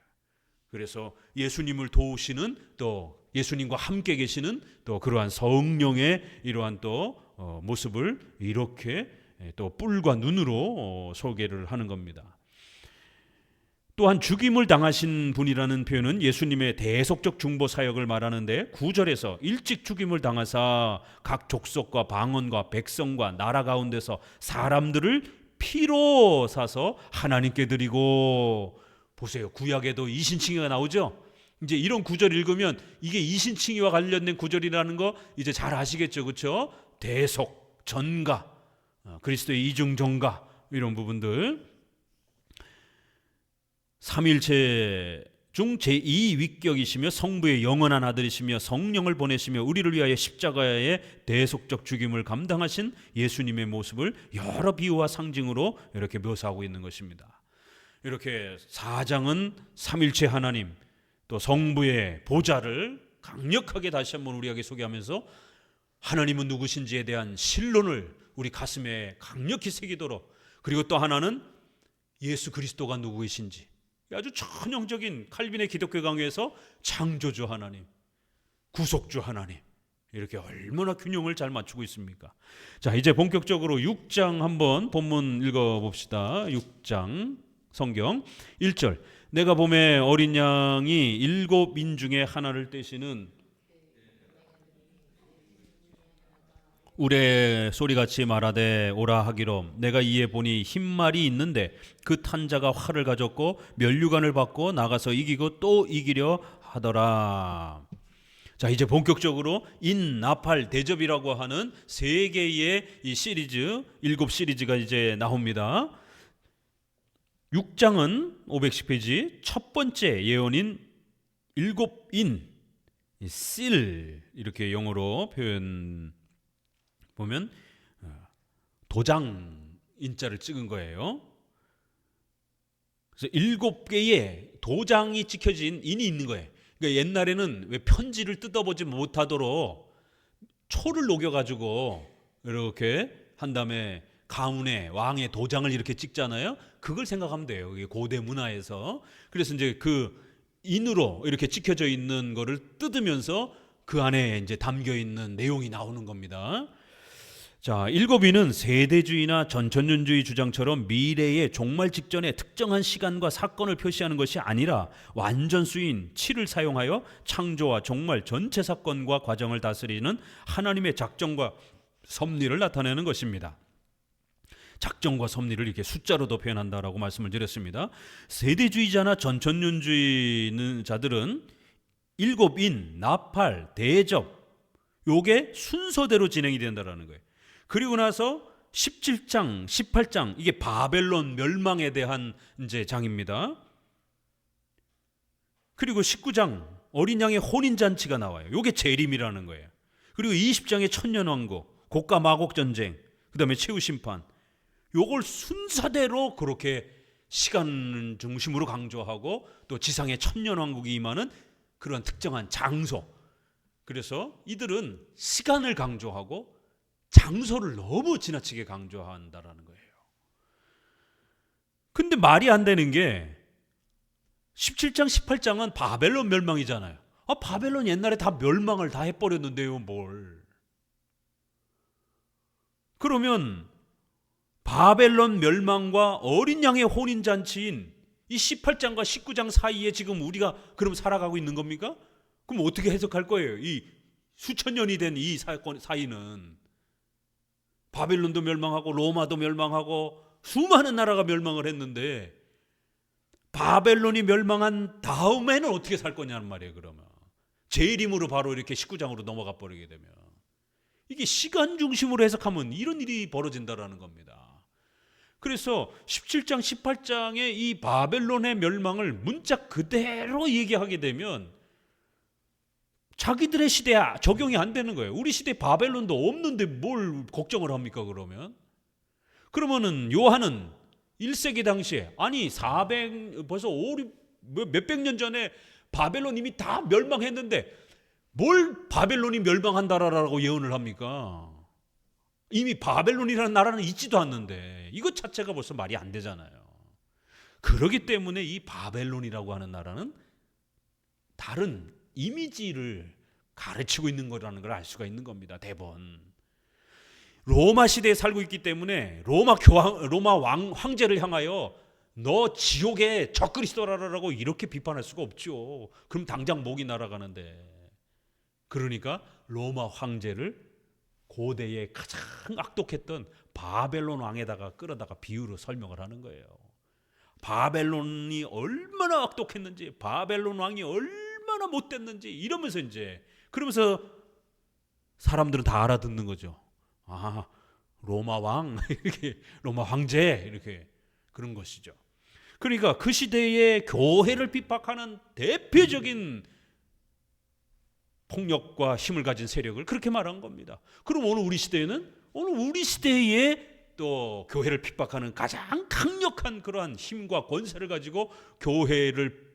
그래서 예수님을 도우시는, 또 예수님과 함께 계시는 또 그러한 성령의 이러한 또 모습을 이렇게 또 뿔과 눈으로 소개를 하는 겁니다. 또한 죽임을 당하신 분이라는 표현은 예수님의 대속적 중보 사역을 말하는데 9절에서 일찍 죽임을 당하사 각 족속과 방언과 백성과 나라 가운데서 사람들을 피로 사서 하나님께 드리고, 보세요. 구약에도 이신칭의가 나오죠. 이제 이런 구절 읽으면 이게 이신칭의와 관련된 구절이라는 거 이제 잘 아시겠죠, 그렇죠? 대속, 전가, 그리스도의 이중 전가 이런 부분들. 삼일체 중 제2위격이시며 성부의 영원한 아들이시며 성령을 보내시며 우리를 위하여 십자가의 대속적 죽임을 감당하신 예수님의 모습을 여러 비유와 상징으로 이렇게 묘사하고 있는 것입니다. 이렇게 4장은 삼일체 하나님, 또 성부의 보좌를 강력하게 다시 한번 우리에게 소개하면서 하나님은 누구신지에 대한 신론을 우리 가슴에 강력히 새기도록, 그리고 또 하나는 예수 그리스도가 누구이신지, 아주 전형적인 칼빈의 기독교 강의에서 창조주 하나님, 구속주 하나님, 이렇게 얼마나 균형을 잘 맞추고 있습니까? 자, 이제 본격적으로 6장 한번 본문 읽어봅시다. 6장 성경 1절. 내가 봄에 어린 양이 7인 중에 하나를 떼시는 우레 소리같이 말하되 오라 하기로, 내가 이에 보니 흰말이 있는데 그 탄자가 활을 가졌고 면류관을 받고 나가서 이기고 또 이기려 하더라. 자, 이제 본격적으로 인나팔 대접이라고 하는 세 개의 이 시리즈, 7시리즈가 이제 나옵니다. 6장은 510페이지 첫 번째 예언인 7인 실, 이렇게 영어로 표현 보면 도장 인자를 찍은 거예요. 그래서 7개의 도장이 찍혀진 인이 있는 거예요. 그러니까 옛날에는 왜 편지를 뜯어보지 못하도록 초를 녹여가지고 이렇게 한 다음에 가문의 왕의 도장을 이렇게 찍잖아요. 그걸 생각하면 돼요. 이게 고대 문화에서. 그래서 이제 그 인으로 이렇게 찍혀져 있는 거를 뜯으면서 그 안에 이제 담겨 있는 내용이 나오는 겁니다. 자, 7인은 세대주의나 전천년주의 주장처럼 미래의 종말 직전에 특정한 시간과 사건을 표시하는 것이 아니라 완전수인 7을 사용하여 창조와 종말 전체 사건과 과정을 다스리는 하나님의 작정과 섭리를 나타내는 것입니다. 작정과 섭리를 이렇게 숫자로도 표현한다라고 말씀을 드렸습니다. 세대주의자나 전천년주의자들은 7인, 나팔, 대접, 요게 순서대로 진행이 된다라는 거예요. 그리고 나서 17장, 18장, 이게 바벨론 멸망에 대한 이제 장입니다. 그리고 19장 어린 양의 혼인 잔치가 나와요. 이게 재림이라는 거예요. 그리고 20장의 천년왕국, 고가 마곡 전쟁, 그다음에 최후 심판. 요걸 순서대로 그렇게 시간 중심으로 강조하고 또 지상에 천년왕국이 임하는 그런 특정한 장소. 그래서 이들은 시간을 강조하고 장소를 너무 지나치게 강조한다라는 거예요. 근데 말이 안 되는 게 17장 18장은 바벨론 멸망이잖아요. 바벨론 옛날에 다 멸망을 다 해버렸는데요, 뭘. 그러면 바벨론 멸망과 어린 양의 혼인잔치인 이 18장과 19장 사이에 지금 우리가 그럼 살아가고 있는 겁니까? 그럼 어떻게 해석할 거예요? 이 수천 년이 된 이 사건 사이는 바벨론도 멸망하고 로마도 멸망하고 수많은 나라가 멸망을 했는데 바벨론이 멸망한 다음에는 어떻게 살 거냐는 말이에요. 그러면 재림으로 바로 이렇게 19장으로 넘어가 버리게 되면 이게 시간 중심으로 해석하면 이런 일이 벌어진다라는 겁니다. 그래서 17장 18장의 이 바벨론의 멸망을 문자 그대로 얘기하게 되면 자기들의 시대에 적용이 안 되는 거예요. 우리 시대에 바벨론도 없는데 뭘 걱정을 합니까? 그러면은 요한은 1세기 당시에 아니 400 벌써 몇백 년 전에 바벨론 이미 다 멸망했는데 뭘 바벨론이 멸망한다라고 예언을 합니까? 이미 바벨론이라는 나라는 있지도 않는데 이것 자체가 벌써 말이 안 되잖아요. 그렇기 때문에 이 바벨론이라고 하는 나라는 다른 이미지를 가르치고 있는 거라는 걸 알 수가 있는 겁니다. 대번 로마 시대에 살고 있기 때문에 로마 황제를 향하여 너 지옥의 적그리스도라고 이렇게 비판할 수가 없죠. 그럼 당장 목이 날아가는데. 그러니까 로마 황제를 고대에 가장 악독했던 바벨론 왕에다가 끌어다가 비유로 설명을 하는 거예요. 바벨론이 얼마나 악독했는지, 바벨론 왕이 얼마나 못됐는지 이러면서 이제 그러면서 사람들은 다 알아듣는 거죠. 로마 왕, 이렇게 로마 황제 이렇게 그런 것이죠. 그러니까 그 시대의 교회를 핍박하는 대표적인 폭력과 힘을 가진 세력을 그렇게 말한 겁니다. 그럼 오늘 우리 시대에 또 교회를 핍박하는 가장 강력한 그러한 힘과 권세를 가지고 교회를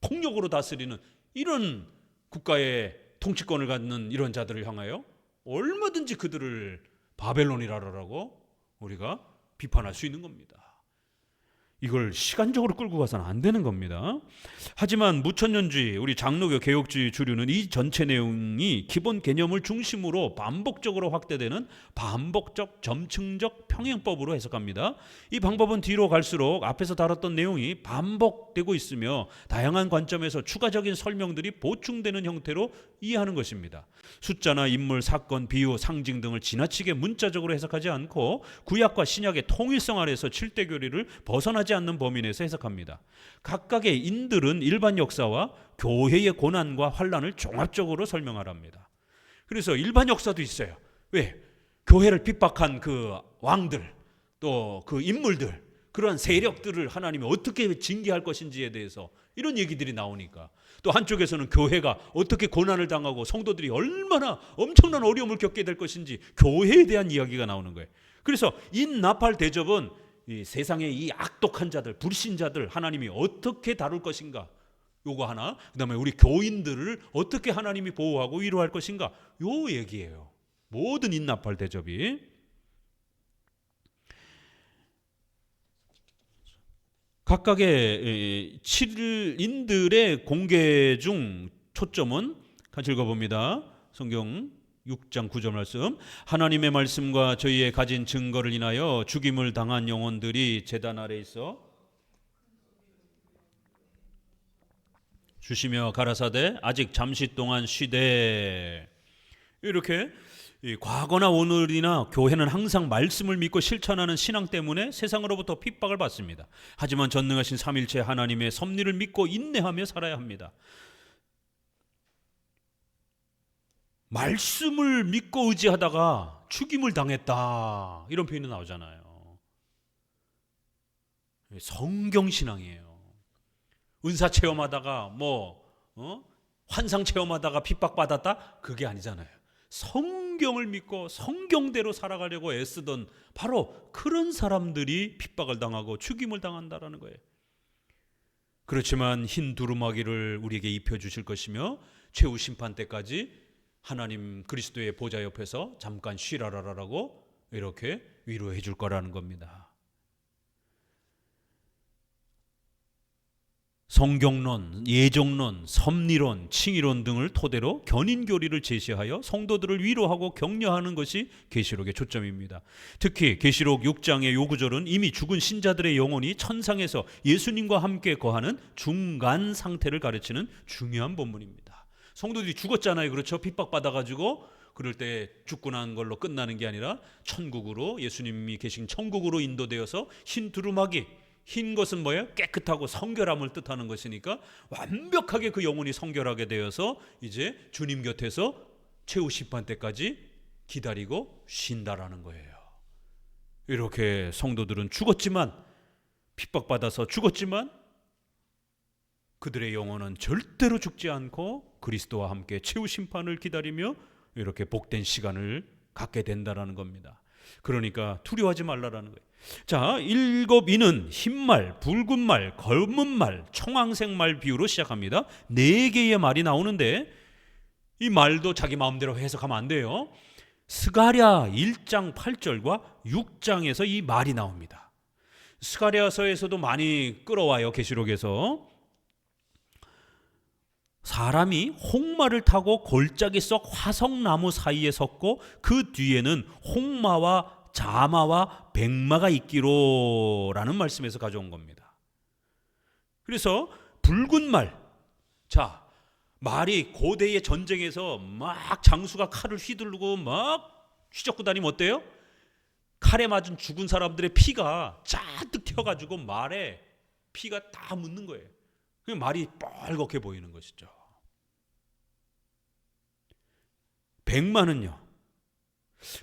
폭력으로 다스리는 이런 국가의 통치권을 갖는 이런 자들을 향하여 얼마든지 그들을 바벨론이라고 우리가 비판할 수 있는 겁니다. 이걸 시간적으로 끌고 가서는 안 되는 겁니다. 하지만 무천년주의, 우리 장로교 개혁주의 주류는 이 전체 내용이 기본 개념을 중심으로 반복적으로 확대되는 반복적 점층적 평행법으로 해석합니다. 이 방법은 뒤로 갈수록 앞에서 다뤘던 내용이 반복되고 있으며 다양한 관점에서 추가적인 설명들이 보충되는 형태로 이해하는 것입니다. 숫자나 인물, 사건, 비유, 상징 등을 지나치게 문자적으로 해석하지 않고 구약과 신약의 통일성 아래서 7대 교리를 벗어나지 않는 범위 내에서 해석합니다. 각각의 인들은 일반 역사와 교회의 고난과 환란을 종합적으로 설명하랍니다. 그래서 일반 역사도 있어요. 왜? 교회를 핍박한 그 왕들, 또 그 인물들, 그러한 세력들을 하나님이 어떻게 징계할 것인지에 대해서 이런 얘기들이 나오니까 또 한쪽에서는 교회가 어떻게 고난을 당하고 성도들이 얼마나 엄청난 어려움을 겪게 될 것인지 교회에 대한 이야기가 나오는 거예요. 그래서 인나팔 대접은 이 세상의 이 악독한 자들, 불신자들 하나님이 어떻게 다룰 것인가 요거 하나, 그 다음에 우리 교인들을 어떻게 하나님이 보호하고 위로할 것인가 요 얘기예요. 모든 인나팔 대접이. 각각의 7인들의 공개 중 초점은 같이 읽어봅니다. 성경 6장 9절 말씀. 하나님의 말씀과 저희의 가진 증거를 인하여 죽임을 당한 영혼들이 제단 아래 있어 주시며 가라사대 아직 잠시 동안 쉬되. 이렇게 과거나 오늘이나 교회는 항상 말씀을 믿고 실천하는 신앙 때문에 세상으로부터 핍박을 받습니다. 하지만 전능하신 삼일체 하나님의 섭리를 믿고 인내하며 살아야 합니다. 말씀을 믿고 의지하다가 죽임을 당했다 이런 표현이 나오잖아요. 성경신앙이에요. 은사 체험하다가 환상 체험하다가 핍박받았다? 그게 아니잖아요. 성경 성경을 믿고 성경대로 살아가려고 애쓰던 바로 그런 사람들이 핍박을 당하고 죽임을 당한다라는 거예요. 그렇지만 흰 두루마기를 우리에게 입혀주실 것이며 최후 심판 때까지 하나님 그리스도의 보좌 옆에서 잠깐 쉬라라라고 이렇게 위로해 줄 거라는 겁니다. 성경론, 예정론, 섭리론, 칭의론 등을 토대로 견인교리를 제시하여 성도들을 위로하고 격려하는 것이 계시록의 초점입니다. 특히 계시록 6장의 요 구절은 이미 죽은 신자들의 영혼이 천상에서 예수님과 함께 거하는 중간 상태를 가르치는 중요한 본문입니다. 성도들이 죽었잖아요. 그렇죠? 핍박받아가지고 그럴 때 죽고 난 걸로 끝나는 게 아니라 천국으로, 예수님이 계신 천국으로 인도되어서 흰 두루마기, 흰 것은 뭐예요? 깨끗하고 성결함을 뜻하는 것이니까 완벽하게 그 영혼이 성결하게 되어서 이제 주님 곁에서 최후 심판 때까지 기다리고 쉰다라는 거예요. 이렇게 성도들은 죽었지만, 핍박받아서 죽었지만 그들의 영혼은 절대로 죽지 않고 그리스도와 함께 최후 심판을 기다리며 이렇게 복된 시간을 갖게 된다라는 겁니다. 그러니까 두려워하지 말라라는 거예요. 자, 일곱이는 흰말, 붉은 말, 검은 말, 청황색 말 비유로 시작합니다. 4개의 말이 나오는데 이 말도 자기 마음대로 해석하면 안 돼요. 스가랴 1장 8절과 6장에서 이 말이 나옵니다. 스가랴서에서도 많이 끌어와요. 계시록에서 사람이 홍마를 타고 골짜기 속 화석나무 사이에 섰고 그 뒤에는 홍마와 자마와 백마가 있기로라는 말씀에서 가져온 겁니다. 그래서 붉은 말, 자, 말이 고대의 전쟁에서 막 장수가 칼을 휘두르고 막 휘젓고 다니면 어때요? 칼에 맞은 죽은 사람들의 피가 잔뜩 튀어가지고 말에 피가 다 묻는 거예요. 그 말이 뻘겋게 보이는 것이죠. 백마는요.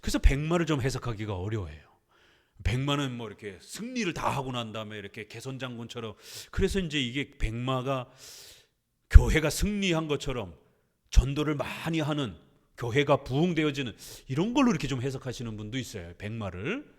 그래서 백마를 좀 해석하기가 어려워요. 백마는 뭐 이렇게 승리를 다 하고 난 다음에 이렇게 개선장군처럼, 그래서 이제 이게 백마가 교회가 승리한 것처럼 전도를 많이 하는, 교회가 부흥되어지는 이런 걸로 이렇게 좀 해석하시는 분도 있어요. 백마를.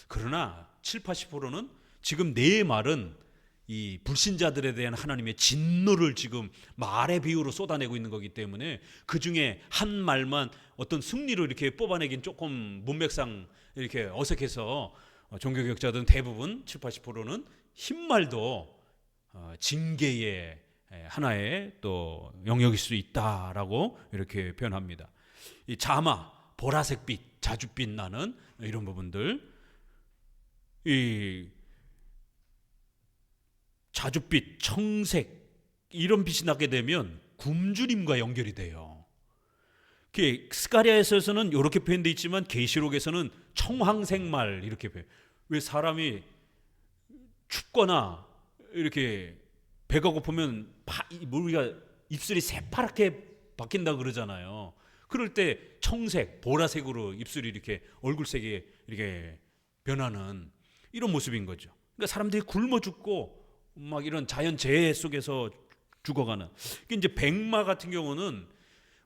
그러나 70-80%는 지금 네 말은 이 불신자들에 대한 하나님의 진노를 지금 말의 비유로 쏟아내고 있는 거기 때문에 그 중에 한 말만 어떤 승리로 이렇게 뽑아내긴 조금 문맥상 이렇게 어색해서 종교개혁자들은 대부분 70-80%는 흰말도 징계의 하나의 또 영역일 수 있다라고 이렇게 표현합니다. 이 자마, 보라색빛, 자줏빛 나는 이런 부분들, 이 자줏빛, 청색 이런 빛이 나게 되면 굶주림과 연결이 돼요. 스가랴에서는 이렇게 표현되어 있지만 계시록에서는 청황색 말 이렇게 표현. 왜 사람이 춥거나 이렇게 배가 고프면 우리가 입술이 새파랗게 바뀐다 그러잖아요. 그럴 때 청색, 보라색으로 입술이 이렇게 얼굴색이 이렇게 변하는 이런 모습인 거죠. 그러니까 사람들이 굶어 죽고 막 이런 자연 재해 속에서 죽어가는. 이제 백마 같은 경우는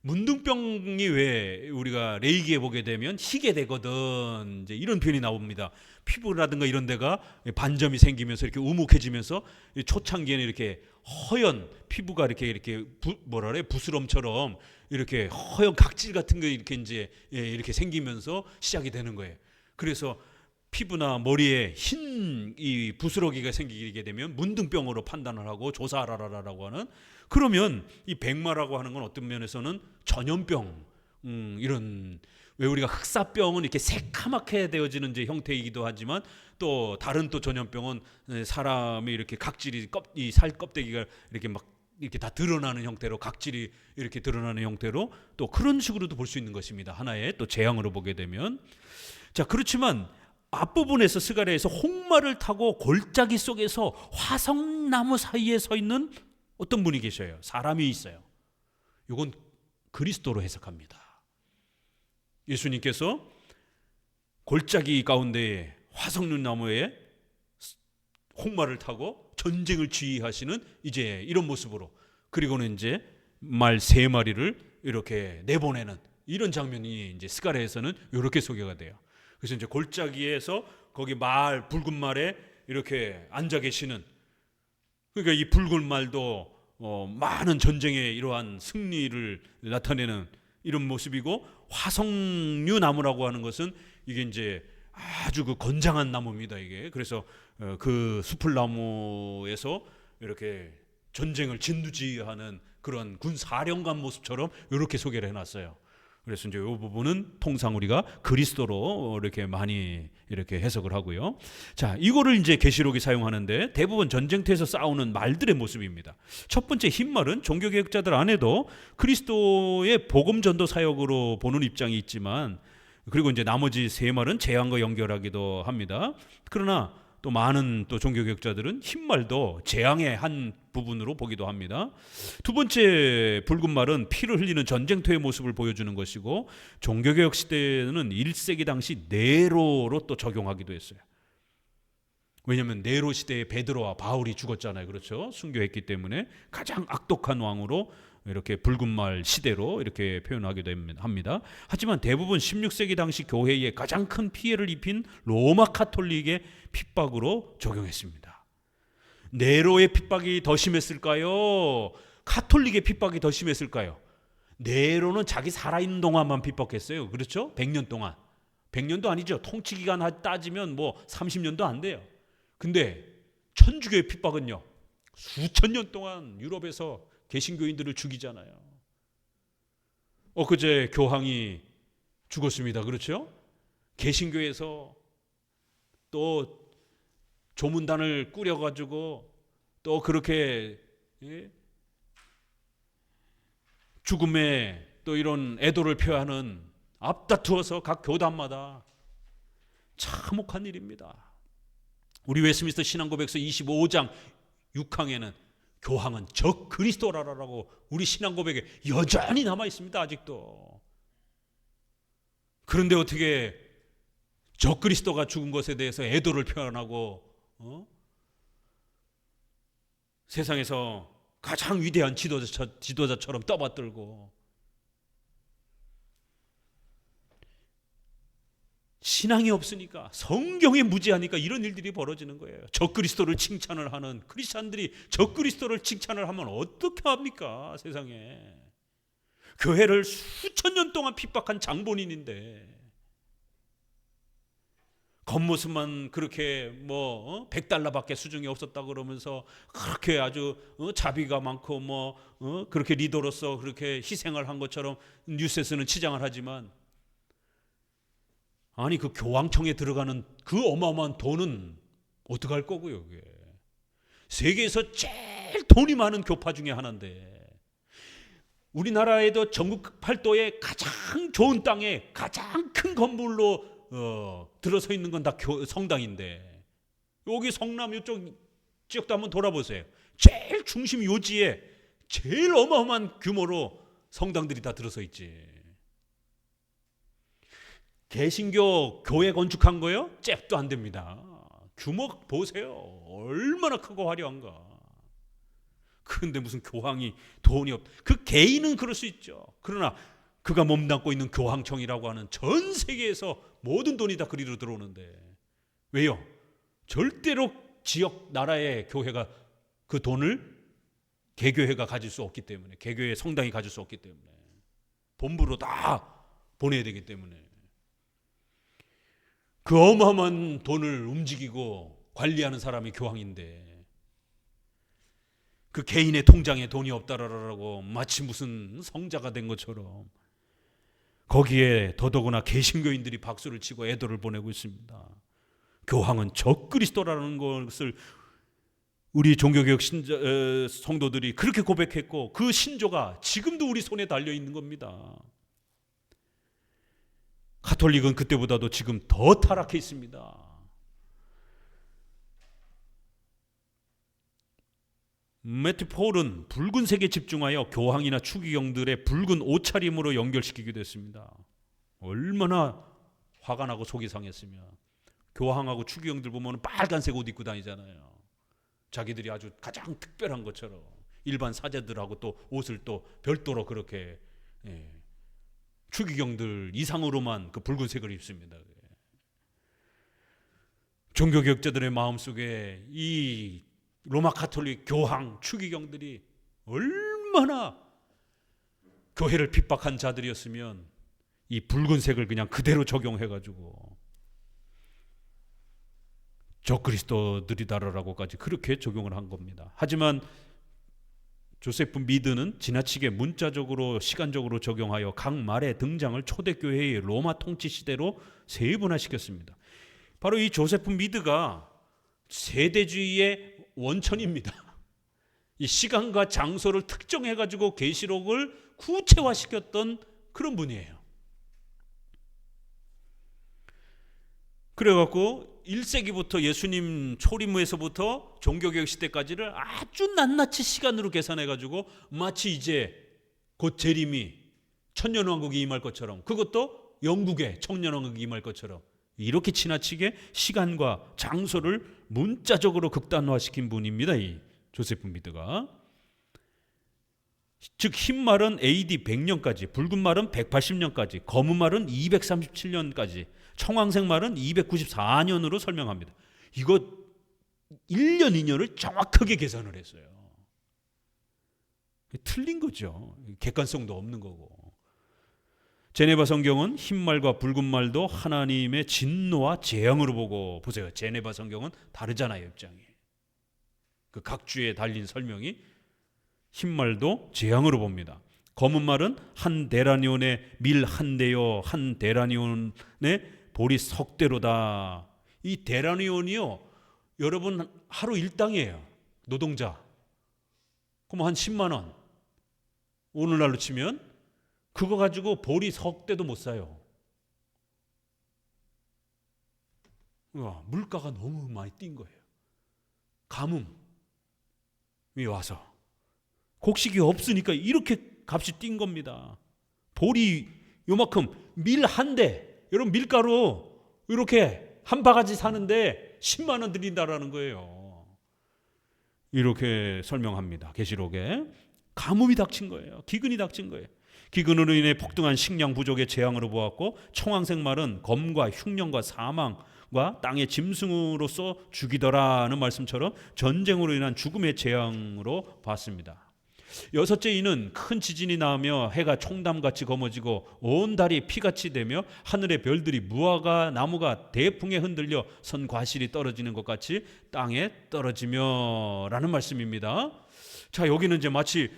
문둥병이 왜 우리가 레이기에 보게 되면 희게 되거든. 이제 이런 표현이 나옵니다. 피부라든가 이런 데가 반점이 생기면서 이렇게 우묵해지면서 초창기에는 이렇게 허연 피부가 이렇게 뭐라 그래? 부스럼처럼 이렇게 허연 각질 같은 거 이렇게 이제 이렇게 생기면서 시작이 되는 거예요. 그래서 피부나 머리에 흰 이 부스러기가 생기게 되면 문둥병으로 판단을 하고 조사하라라고 하는, 그러면 이 백마라고 하는 건 어떤 면에서는 전염병, 이런, 왜 우리가 흑사병은 이렇게 새카맣게 되어지는 이제 형태이기도 하지만 또 다른 또 전염병은 사람이 이렇게 각질이 이 살 껍데기가 이렇게 막 이렇게 다 드러나는 형태로, 각질이 이렇게 드러나는 형태로 또 그런 식으로도 볼 수 있는 것입니다. 하나의 또 재앙으로 보게 되면. 자, 그렇지만 앞부분에서 스가랴에서 홍마를 타고 골짜기 속에서 화석나무 사이에 서 있는 어떤 분이 계셔요. 사람이 있어요. 이건 그리스도로 해석합니다. 예수님께서 골짜기 가운데에 화석나무에 홍마를 타고 전쟁을 지휘하시는 이제 이런 모습으로, 그리고는 이제 말 3마리를 이렇게 내보내는 이런 장면이 이제 스가랴에서는 이렇게 소개가 돼요. 그래서 이제 골짜기에서 거기 붉은 말에 이렇게 앉아 계시는, 그러니까 이 붉은 말도 많은 전쟁의 이러한 승리를 나타내는 이런 모습이고, 화석류 나무라고 하는 것은 이게 이제 아주 그 건장한 나무입니다, 이게. 그래서 그 수풀나무에서 이렇게 전쟁을 진두지휘하는 그런 군 사령관 모습처럼 이렇게 소개를 해놨어요. 그래서 이제 이 부분은 통상 우리가 그리스도로 이렇게 많이 이렇게 해석을 하고요. 자, 이거를 이제 계시록이 사용하는데 대부분 전쟁터에서 싸우는 말들의 모습입니다. 첫 번째 흰 말은 종교개혁자들 안에도 그리스도의 복음 전도 사역으로 보는 입장이 있지만, 그리고 이제 나머지 세 말은 재앙과 연결하기도 합니다. 그러나 또 많은 또 종교개혁자들은 흰 말도 재앙의 한 부분으로 보기도 합니다. 두 번째 붉은 말은 피를 흘리는 전쟁터의 모습을 보여주는 것이고, 종교개혁 시대에는 1세기 당시 네로로 또 적용하기도 했어요. 왜냐하면 네로 시대에 베드로와 바울이 죽었잖아요. 그렇죠? 순교했기 때문에 가장 악독한 왕으로 이렇게 붉은 말 시대로 이렇게 표현하기도 합니다. 하지만 대부분 16세기 당시 교회에 가장 큰 피해를 입힌 로마 카톨릭의 핍박으로 적용했습니다. 네로의 핍박이 더 심했을까요? 카톨릭의 핍박이 더 심했을까요? 네로는 자기 살아있는 동안만 핍박했어요. 그렇죠? 100년 동안. 100년도 아니죠. 통치 기간 따지면 뭐 30년도 안 돼요. 근데 천주교의 핍박은요, 수천 년 동안 유럽에서 개신교인들을 죽이잖아요. 엊그제 교황이 죽었습니다. 그렇죠? 개신교에서 또 조문단을 꾸려가지고 또 그렇게 죽음에 또 이런 애도를 표하는, 앞다투어서 각 교단마다 참혹한 일입니다. 우리 웨스트민스터 신앙고백서 25장 6항에는 교황은 적 그리스도라라고 우리 신앙고백에 여전히 남아 있습니다. 아직도. 그런데 어떻게 적 그리스도가 죽은 것에 대해서 애도를 표현하고 세상에서 가장 위대한 지도자처럼 떠받들고, 신앙이 없으니까, 성경에 무지하니까 이런 일들이 벌어지는 거예요. 적그리스도를 칭찬을 하는 크리스찬들이 적그리스도를 칭찬을 하면 어떻게 합니까? 세상에. 교회를 수천 년 동안 핍박한 장본인인데 겉모습만 그렇게 뭐 $100밖에 수중이 없었다 그러면서 그렇게 아주 자비가 많고 그렇게 리더로서 그렇게 희생을 한 것처럼 뉴스에서는 치장을 하지만, 아니 그 교황청에 들어가는 그 어마어마한 돈은 어떡할 거고요. 그게 세계에서 제일 돈이 많은 교파 중에 하나인데, 우리나라에도 전국 팔도의 가장 좋은 땅에 가장 큰 건물로 들어서 있는 건 다 성당인데, 여기 성남 이쪽 지역도 한번 돌아보세요. 제일 중심 요지에 제일 어마어마한 규모로 성당들이 다 들어서 있지. 개신교 교회 건축한 거요? 잽도 안 됩니다. 규모 보세요. 얼마나 크고 화려한가. 그런데 무슨 교황이 돈이 그 개인은 그럴 수 있죠. 그러나 그가 몸담고 있는 교황청이라고 하는 전 세계에서 모든 돈이 다 그리로 들어오는데, 왜요? 절대로 지역 나라의 교회가 그 돈을 개교회가 가질 수 없기 때문에, 개교회 성당이 가질 수 없기 때문에 본부로 다 보내야 되기 때문에, 그 어마어마한 돈을 움직이고 관리하는 사람이 교황인데, 그 개인의 통장에 돈이 없다라고 마치 무슨 성자가 된 것처럼 거기에 더더구나 개신교인들이 박수를 치고 애도를 보내고 있습니다. 교황은 적그리스도라는 것을 우리 종교개혁 성도들이 그렇게 고백했고, 그 신조가 지금도 우리 손에 달려 있는 겁니다. 가톨릭은 그때보다도 지금 더 타락해 있습니다. 매튜 폴은 붉은색에 집중하여 교황이나 추기경들의 붉은 옷차림으로 연결시키기도 했습니다. 얼마나 화가 나고 속이 상했으면. 교황하고 추기경들 보면 빨간색 옷 입고 다니잖아요. 자기들이 아주 가장 특별한 것처럼 일반 사제들하고 또 옷을 또 별도로 그렇게 추기경들 이상으로만 그 붉은색을 입습니다. 종교개혁자들의 마음속에 이 로마 가톨릭 교황 추기경들이 얼마나 교회를 핍박한 자들이었으면 이 붉은색을 그냥 그대로 적용해가지고 적그리스도들이다라고까지 그렇게 적용을 한 겁니다. 하지만 조세프 미드는 지나치게 문자적으로 시간적으로 적용하여 각 말의 등장을 초대교회의 로마 통치 시대로 세분화시켰습니다. 바로 이 조세프 미드가 세대주의의 원천입니다. 이 시간과 장소를 특정해가지고 계시록을 구체화시켰던 그런 분이에요. 그래갖고 1세기부터 예수님 초림후에서부터 종교개혁 시대까지를 아주 낱낱이 시간으로 계산해가지고 마치 이제 곧 재림이 천년왕국이 임할 것처럼, 그것도 영국의 천년왕국이 임할 것처럼 이렇게 지나치게 시간과 장소를 문자적으로 극단화시킨 분입니다. 이 조세프 미드가. 즉 흰 말은 AD 100년까지, 붉은 말은 180년까지, 검은 말은 237년까지, 청황색 말은 294년으로 설명합니다. 이거 1년 2년을 정확하게 계산을 했어요. 틀린 거죠. 객관성도 없는 거고. 제네바 성경은 흰 말과 붉은 말도 하나님의 진노와 재앙으로 보고, 보세요. 제네바 성경은 다르잖아요, 입장이. 그 각 주에 달린 설명이 흰 말도 재앙으로 봅니다. 검은 말은 한 데라니온의 밀 한 대요, 한 데라니온의 보리 석 대로다. 이 데라니온이요, 여러분 하루 일당이에요. 노동자. 그럼 한 10만 원. 오늘날로 치면 그거 가지고 보리 석 대도 못 사요. 물가가 너무 많이 뛴 거예요. 가뭄이 와서 곡식이 없으니까 이렇게 값이 뛴 겁니다. 보리 요만큼 밀 한 대, 여러분 밀가루 이렇게 한 바가지 사는데 10만 원 드린다라는 거예요. 이렇게 설명합니다. 계시록에. 가뭄이 닥친 거예요. 기근이 닥친 거예요. 기근으로 인해 폭등한 식량 부족의 재앙으로 보았고, 청황색 말은 검과 흉년과 사망과 땅의 짐승으로서 죽이더라는 말씀처럼 전쟁으로 인한 죽음의 재앙으로 봤습니다. 여섯째 이는 큰 지진이 나며 해가 총담같이 검어지고 온 달이 피같이 되며 하늘의 별들이 무화과 나무가 대풍에 흔들려 선 과실이 떨어지는 것 같이 땅에 떨어지며 라는 말씀입니다. 자, 여기는 이제 마치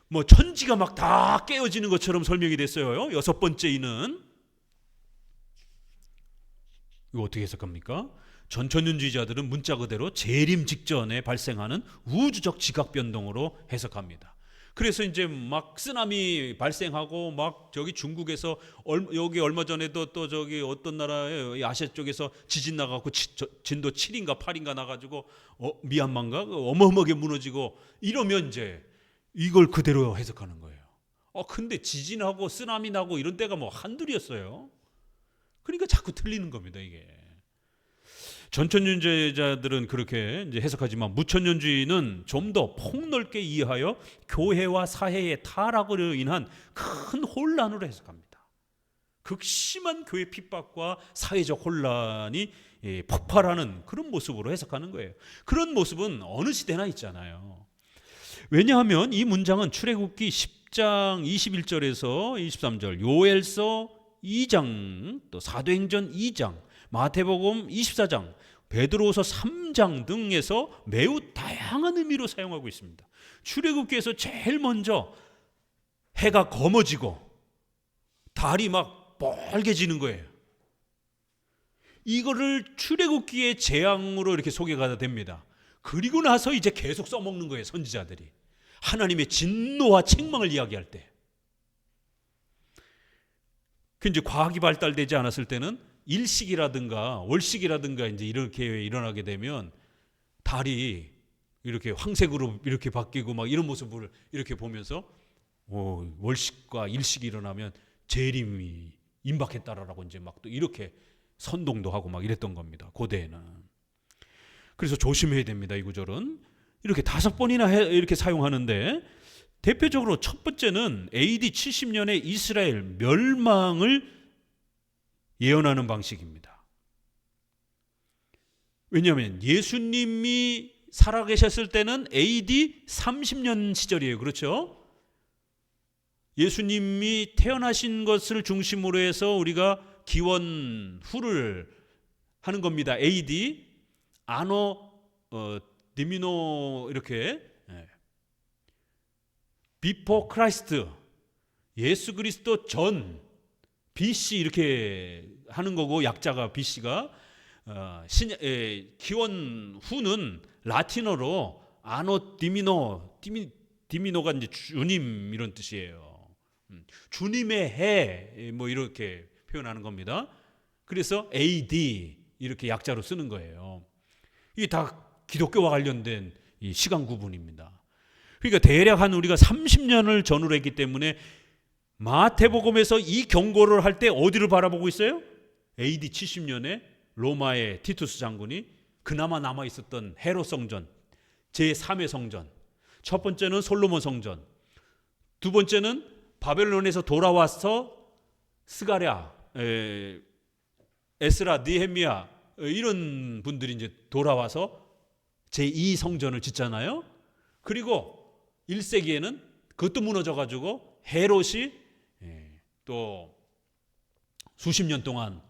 뭐 천지가 막 다 깨어지는 것처럼 설명이 됐어요. 여섯 번째 이는 이거 어떻게 해석합니까? 전천년주의자들은 문자 그대로 재림 직전에 발생하는 우주적 지각 변동으로 해석합니다. 그래서 이제 막 쓰나미 발생하고 막 저기 중국에서 여기 얼마 전에도 또 저기 어떤 나라에 아시아 쪽에서 지진 나가고 진도 7인가 8인가 나가지고 미얀마인가 어마어마하게 무너지고 이러면 이제 이걸 그대로 해석하는 거예요. 근데 지진하고 쓰나미 나고 이런 때가 뭐 한둘이었어요. 그러니까 자꾸 틀리는 겁니다, 이게. 전천년주의자들은 그렇게 이제 해석하지만 무천년주의는 좀 더 폭넓게 이해하여 교회와 사회의 타락으로 인한 큰 혼란으로 해석합니다. 극심한 교회 핍박과 사회적 혼란이 폭발하는 그런 모습으로 해석하는 거예요. 그런 모습은 어느 시대나 있잖아요. 왜냐하면 이 문장은 출애굽기 10장 21절에서 23절, 요엘서 2장, 또 사도행전 2장, 마태복음 24장, 베드로후서 3장 등에서 매우 다양한 의미로 사용하고 있습니다. 출애굽기에서 제일 먼저 해가 검어지고 달이 막 빨개지는 거예요. 이거를 출애굽기의 재앙으로 이렇게 소개가 됩니다. 그리고 나서 이제 계속 써먹는 거예요, 선지자들이. 하나님의 진노와 책망을 이야기할 때. 그 이제 과학이 발달되지 않았을 때는 일식이라든가 월식이라든가 이제 이렇게 일어나게 되면 달이 이렇게 황색으로 이렇게 바뀌고 막 이런 모습을 이렇게 보면서 월식과 일식이 일어나면 재림이 임박했다라고 이제 막 또 이렇게 선동도 하고 막 이랬던 겁니다, 고대에는. 그래서 조심해야 됩니다, 이 구절은. 이렇게 5번이나 이렇게 사용하는데 대표적으로 첫 번째는 AD 70년에 이스라엘 멸망을 예언하는 방식입니다. 왜냐하면 예수님이 살아계셨을 때는 AD 30년 시절이에요. 그렇죠? 예수님이 태어나신 것을 중심으로 해서 우리가 기원 후를 하는 겁니다. AD, 아노, 디미노 이렇게 비포 크라이스트, 예수 그리스도 전, BC 이렇게 하는 거고 약자가 BC가 기원 후는 라틴어로 아노 디미노가 이제 주님 이런 뜻이에요. 주님의 해 뭐 이렇게 표현하는 겁니다. 그래서 AD 이렇게 약자로 쓰는 거예요. 이게 다 기독교와 관련된 이 시간 구분입니다. 그러니까 대략 한 우리가 30년을 전후로 했기 때문에 마태복음에서 이 경고를 할 때 어디를 바라보고 있어요? AD 70년에 로마의 티투스 장군이 그나마 남아 있었던 헤롯 성전, 제3의 성전. 첫 번째는 솔로몬 성전. 두 번째는 바벨론에서 돌아와서 스가랴, 에스라, 느헤미야 이런 분들이 이제 돌아와서 제2 성전을 짓잖아요. 그리고 1세기에는 그것도 무너져 가지고 헤롯이 또 수십 년 동안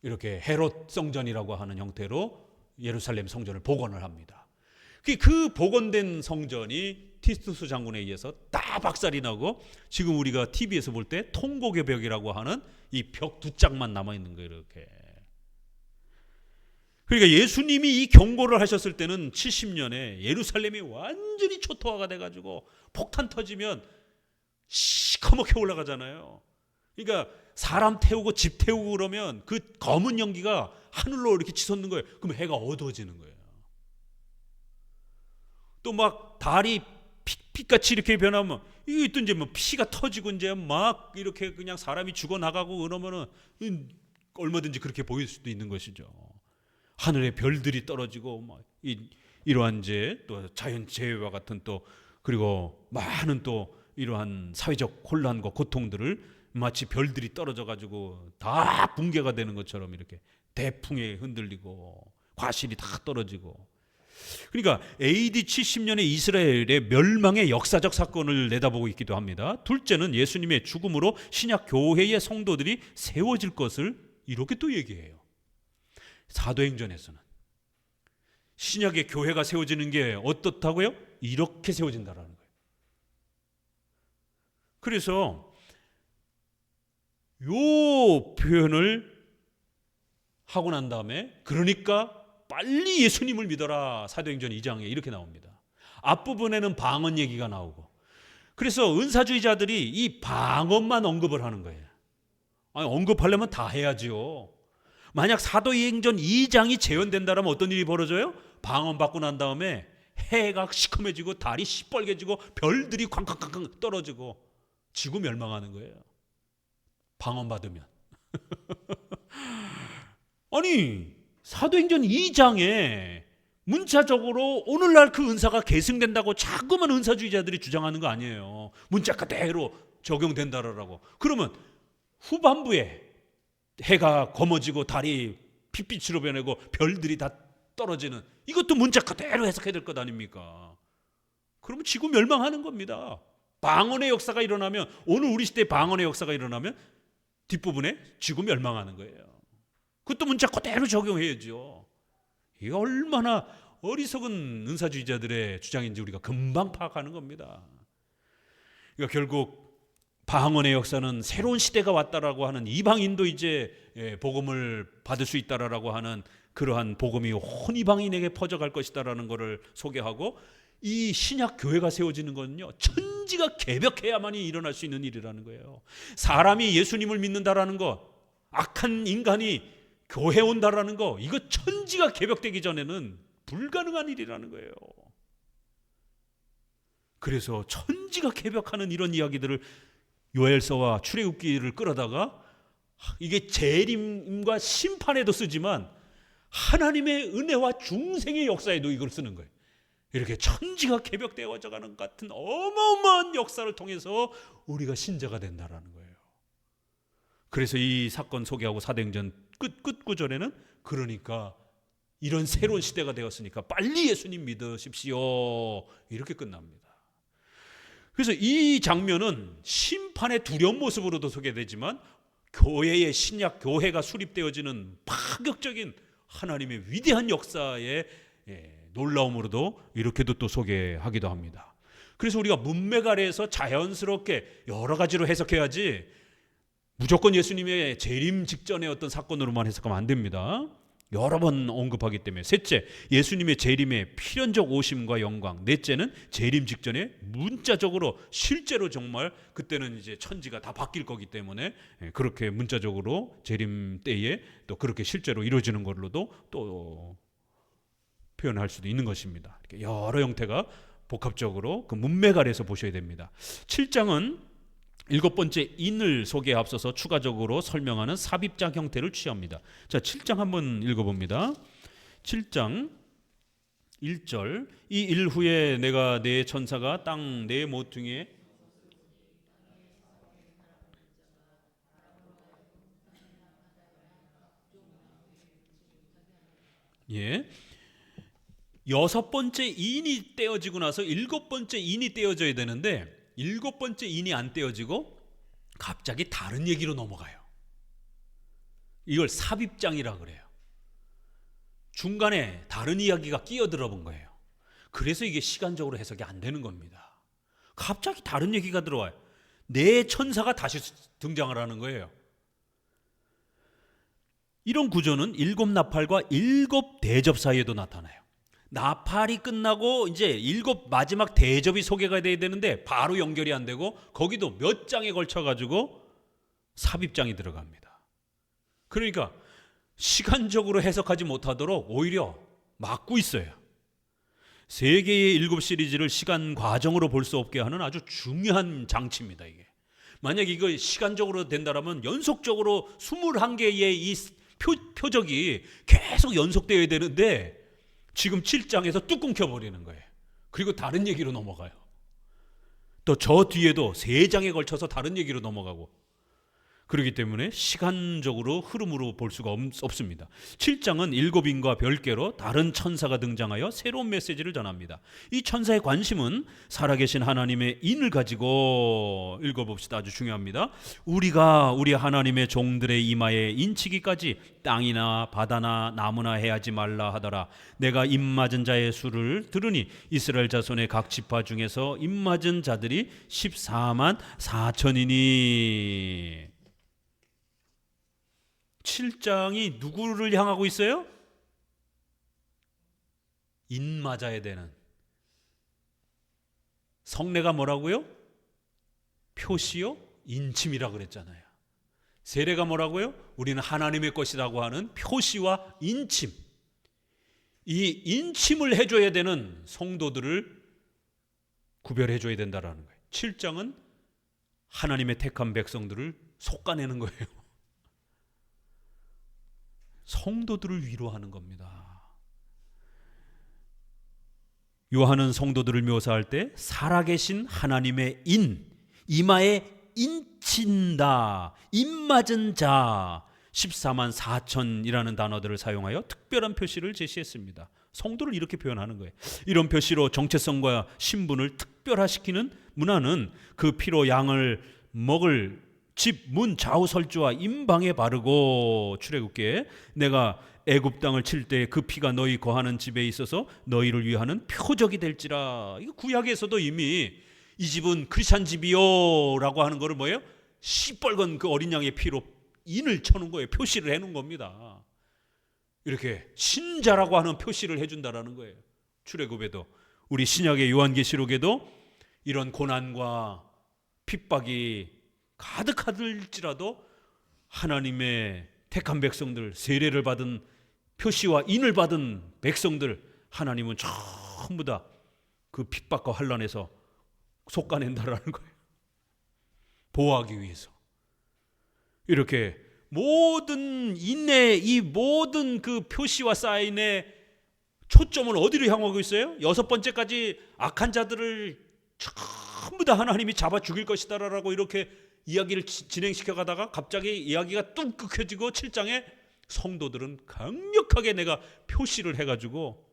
이렇게 헤롯 성전이라고 하는 형태로 예루살렘 성전을 복원을 합니다. 그 복원된 성전이 티투스 장군에 의해서 다 박살이 나고 지금 우리가 TV에서 볼 때 통곡의 벽이라고 하는 이 벽 두 짝만 남아 있는 거예요. 이렇게. 그러니까 예수님이 이 경고를 하셨을 때는 70년에 예루살렘이 완전히 초토화가 돼가지고 폭탄 터지면 시커멓게 올라가잖아요. 그러니까 사람 태우고 집 태우고 그러면 그 검은 연기가 하늘로 이렇게 치솟는 거예요. 그럼 해가 어두워지는 거예요. 또 막 달이 빛같이 이렇게 변하면 이게 또 이제 뭐 피가 터지고 이제 막 이렇게 그냥 사람이 죽어 나가고 그러면은 얼마든지 그렇게 보일 수도 있는 것이죠. 하늘에 별들이 떨어지고 막 이러한 또 자연 재해와 같은 또 그리고 많은 또 이러한 사회적 혼란과 고통들을 마치 별들이 떨어져 가지고 다 붕괴가 되는 것처럼 이렇게 대풍에 흔들리고 과실이 다 떨어지고. 그러니까 AD 70년의 이스라엘의 멸망의 역사적 사건을 내다보고 있기도 합니다. 둘째는 예수님의 죽음으로 신약 교회의 성도들이 세워질 것을 이렇게 또 얘기해요. 사도행전에서는 신약의 교회가 세워지는 게 어떻다고요? 이렇게 세워진다라는 거예요. 그래서 요 표현을 하고 난 다음에 그러니까 빨리 예수님을 믿어라. 사도행전 2장에 이렇게 나옵니다. 앞부분에는 방언 얘기가 나오고 그래서 은사주의자들이 이 방언만 언급을 하는 거예요. 아니, 언급하려면 다 해야지요. 만약 사도행전 2장이 재현된다면 어떤 일이 벌어져요? 방언 받고 난 다음에 해가 시커매지고 달이 시뻘개지고 별들이 쾅쾅쾅쾅 떨어지고 지구 멸망하는 거예요. 방언 받으면. 아니 사도행전 2장에 문자적으로 오늘날 그 은사가 계승된다고 자꾸만 은사주의자들이 주장하는 거 아니에요. 문자 그대로 적용된다라고. 그러면 후반부에 해가 검어지고 달이 핏빛으로 변하고 별들이 다 떨어지는 이것도 문자 그대로 해석해야 될 것 아닙니까? 그러면 지구 멸망하는 겁니다. 방언의 역사가 일어나면 오늘 우리 시대에 방언의 역사가 일어나면 뒷부분에 지구 멸망하는 거예요. 그것도 문자 그대로 적용해야죠. 이게 얼마나 어리석은 은사주의자들의 주장인지 우리가 금방 파악하는 겁니다. 그러니까 결국 방언의 역사는 새로운 시대가 왔다라고 하는 이방인도 이제 복음을 받을 수 있다라고 하는 그러한 복음이 온 이방인에게 퍼져갈 것이다라는 것을 소개하고 이 신약 교회가 세워지는 것은요 천지가 개벽해야만이 일어날 수 있는 일이라는 거예요. 사람이 예수님을 믿는다라는 것, 악한 인간이 교회 온다라는 거, 이거 천지가 개벽되기 전에는 불가능한 일이라는 거예요. 그래서 천지가 개벽하는 이런 이야기들을 요엘서와 출애굽기를 끌어다가 이게 재림과 심판에도 쓰지만 하나님의 은혜와 중생의 역사에도 이걸 쓰는 거예요. 이렇게 천지가 개벽되어져 가는 것 같은 어마어마한 역사를 통해서 우리가 신자가 된다라는 거예요. 그래서 이 사건 소개하고 사도행전 끝 구절에는 그러니까 이런 새로운 시대가 되었으니까 빨리 예수님 믿으십시오, 이렇게 끝납니다. 그래서 이 장면은 심판의 두려운 모습으로도 소개되지만 교회의 신약 교회가 수립되어지는 파격적인 하나님의 위대한 역사의 놀라움으로도 이렇게도 또 소개하기도 합니다. 그래서 우리가 문맥 아래에서 자연스럽게 여러 가지로 해석해야지 무조건 예수님의 재림 직전의 어떤 사건으로만 해석하면 안 됩니다. 여러 번 언급하기 때문에. 셋째, 예수님의 재림의 필연적 오심과 영광. 넷째는 재림 직전에 문자적으로 실제로 정말 그때는 이제 천지가 다 바뀔 거기 때문에 그렇게 문자적으로 재림 때에 또 그렇게 실제로 이루어지는 걸로도 또 표현할 수도 있는 것입니다. 이렇게 여러 형태가 복합적으로 그 문맥 아래에서 보셔야 됩니다. 7장은 일곱 번째 인을 소개에 앞서서 추가적으로 설명하는 삽입장 형태를 취합니다. 자, 7장 한번 읽어봅니다. 7장 1절. 이 일 후에 내가 내 천사가 땅 내 모퉁이에 여섯 번째 인이 떼어지고 나서 일곱 번째 인이 떼어져야 되는데 일곱 번째 인이 안 떼어지고 갑자기 다른 얘기로 넘어가요. 이걸 삽입장이라 그래요. 중간에 다른 이야기가 끼어들어 본 거예요. 그래서 이게 시간적으로 해석이 안 되는 겁니다. 갑자기 다른 얘기가 들어와요. 내 천사가 다시 등장을 하는 거예요. 이런 구조는 일곱 나팔과 일곱 대접 사이에도 나타나요. 나팔이 끝나고 이제 일곱 마지막 대접이 소개가 돼야 되는데 바로 연결이 안 되고 거기도 몇 장에 걸쳐 가지고 삽입장이 들어갑니다. 그러니까 시간적으로 해석하지 못하도록 오히려 막고 있어요. 세 개의 일곱 시리즈를 시간 과정으로 볼 수 없게 하는 아주 중요한 장치입니다. 이게 만약 이거 시간적으로 된다라면 연속적으로 21개의 이 표적이 계속 연속되어야 되는데 지금 7장에서 뚝 끊겨버리는 거예요. 그리고 다른 얘기로 넘어가요. 또 저 뒤에도 3장에 걸쳐서 다른 얘기로 넘어가고 그렇기 때문에 시간적으로 흐름으로 볼 수가 없습니다. 7장은 일곱 인과 별개로 다른 천사가 등장하여 새로운 메시지를 전합니다. 이 천사의 관심은 살아계신 하나님의 인을 가지고 읽어봅시다. 아주 중요합니다. 우리가 우리 하나님의 종들의 이마에 인치기까지 땅이나 바다나 나무나 해하지 말라 하더라. 내가 입맞은 자의 수를 들으니 이스라엘 자손의 각 지파 중에서 입맞은 자들이 14만 4천이니 7장이 누구를 향하고 있어요? 인 맞아야 되는 성례가 뭐라고요? 표시요? 인침이라 그랬잖아요. 세례가 뭐라고요? 우리는 하나님의 것이라고 하는 표시와 인침. 이 인침을 해줘야 되는 성도들을 구별해줘야 된다는 거예요. 7장은 하나님의 택한 백성들을 솎아내는 거예요. 성도들을 위로하는 겁니다. 요한은 성도들을 묘사할 때 살아계신 하나님의 인, 이마에 인친다, 입맞은 자 14만 4천이라는 단어들을 사용하여 특별한 표시를 제시했습니다. 성도를 이렇게 표현하는 거예요. 이런 표시로 정체성과 신분을 특별화시키는 문화는 그 피로 양을 먹을 집, 문, 좌우 설주와 임방에 바르고 출애굽기에 내가 애굽 땅을 칠 때 그 피가 너희 거하는 집에 있어서 너희를 위하는 표적이 될지라. 이거 구약에서도 이미 이 집은 크리스찬 집이요 라고 하는 거를 뭐예요? 시뻘건 그 어린 양의 피로 인을 쳐놓은 거예요. 표시를 해놓은 겁니다. 이렇게 신자라고 하는 표시를 해준다라는 거예요. 출애굽에도 우리 신약의 요한계시록에도 이런 고난과 핍박이 가득할지라도 하나님의 택한 백성들, 세례를 받은 표시와 인을 받은 백성들, 하나님은 전부 다 그 핍박과 환난에서 솎아낸다라는 거예요. 보호하기 위해서. 이렇게 모든 인내, 이 모든 그 표시와 사인의 초점은 어디로 향하고 있어요? 6번째까지 악한 자들을 전부 다 하나님이 잡아 죽일 것이다라고 이렇게 이야기를 진행시켜 가다가 갑자기 이야기가 뚝 끊겨지고 7장에 성도들은 강력하게 내가 표시를 해가지고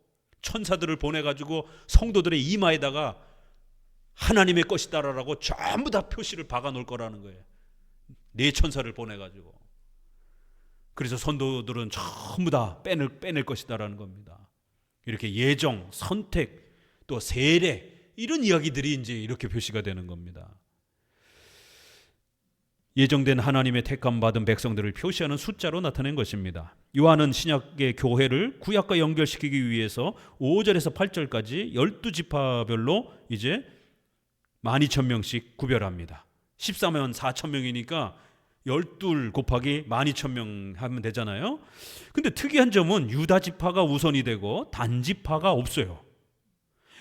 천사들을 보내가지고 성도들의 이마에다가 하나님의 것이다라고 전부 다 표시를 박아 놓을 거라는 거예요. 네 천사를 보내가지고. 그래서 성도들은 전부 다 빼낼 것이다라는 겁니다. 이렇게 예정, 선택, 또 세례 이런 이야기들이 이제 이렇게 표시가 되는 겁니다. 예정된 하나님의 택함 받은 백성들을 표시하는 숫자로 나타낸 것입니다. 요한은 신약의 교회를 구약과 연결시키기 위해서 5절에서 8절까지 12지파별로 이제 12,000명씩 구별합니다. 14만 4천 명이니까 12 곱하기 12,000명 하면 되잖아요. 근데 특이한 점은 유다 지파가 우선이 되고 단 지파가 없어요.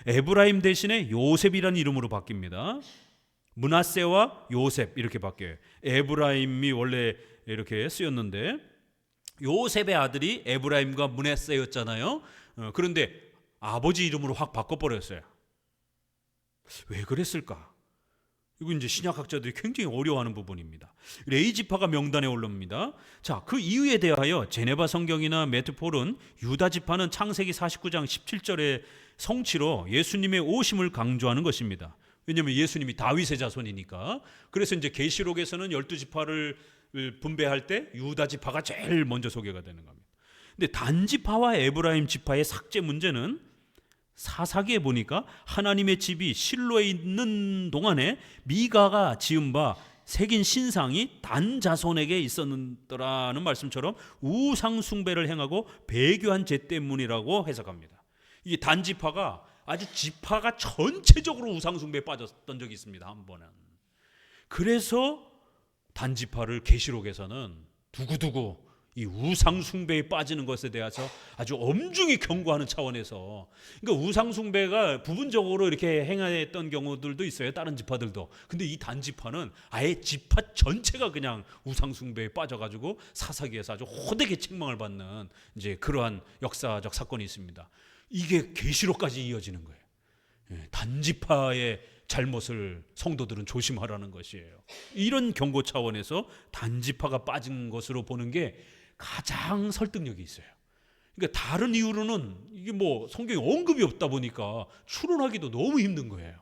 에브라임 대신에 요셉이라는 이름으로 바뀝니다. 므낫세와 요셉 이렇게 바뀌어요. 에브라임이 원래 이렇게 쓰였는데 요셉의 아들이 에브라임과 므낫세였잖아요. 그런데 아버지 이름으로 확 바꿔버렸어요. 왜 그랬을까? 이거 이제 신약학자들이 굉장히 어려워하는 부분입니다. 레위 지파가 명단에 올라옵니다. 자, 그 이유에 대하여 제네바 성경이나 메트폴은 유다 지파는 창세기 49장 17절의 성취로 예수님의 오심을 강조하는 것입니다. 왜냐하면 예수님이 다윗의 자손이니까. 그래서 이제 계시록에서는 12지파를 분배할 때 유다 지파가 제일 먼저 소개가 되는 겁니다. 근데 단 지파와 에브라임 지파의 삭제 문제는 사사기에 보니까 하나님의 집이 실로에 있는 동안에 미가가 지은 바 새긴 신상이 단 자손에게 있었더라는 말씀처럼 우상 숭배를 행하고 배교한 죄 때문이라고 해석합니다. 이게 단 지파가 아주 지파가 전체적으로 우상 숭배에 빠졌던 적이 있습니다. 한 번은. 그래서 단 지파를 계시록에서는 두고두고 이 우상 숭배에 빠지는 것에 대해서 아주 엄중히 경고하는 차원에서, 그러니까 우상 숭배가 부분적으로 이렇게 행했던 경우들도 있어요. 다른 지파들도. 근데 이 단 지파는 아예 지파 전체가 그냥 우상 숭배에 빠져가지고 사사기에서 아주 호되게 책망을 받는 이제 그러한 역사적 사건이 있습니다. 이게 계시록까지 이어지는 거예요. 단 지파의 잘못을 성도들은 조심하라는 것이에요. 이런 경고 차원에서 단 지파가 빠진 것으로 보는 게 가장 설득력이 있어요. 그러니까 다른 이유로는 이게 뭐 성경에 언급이 없다 보니까 추론하기도 너무 힘든 거예요.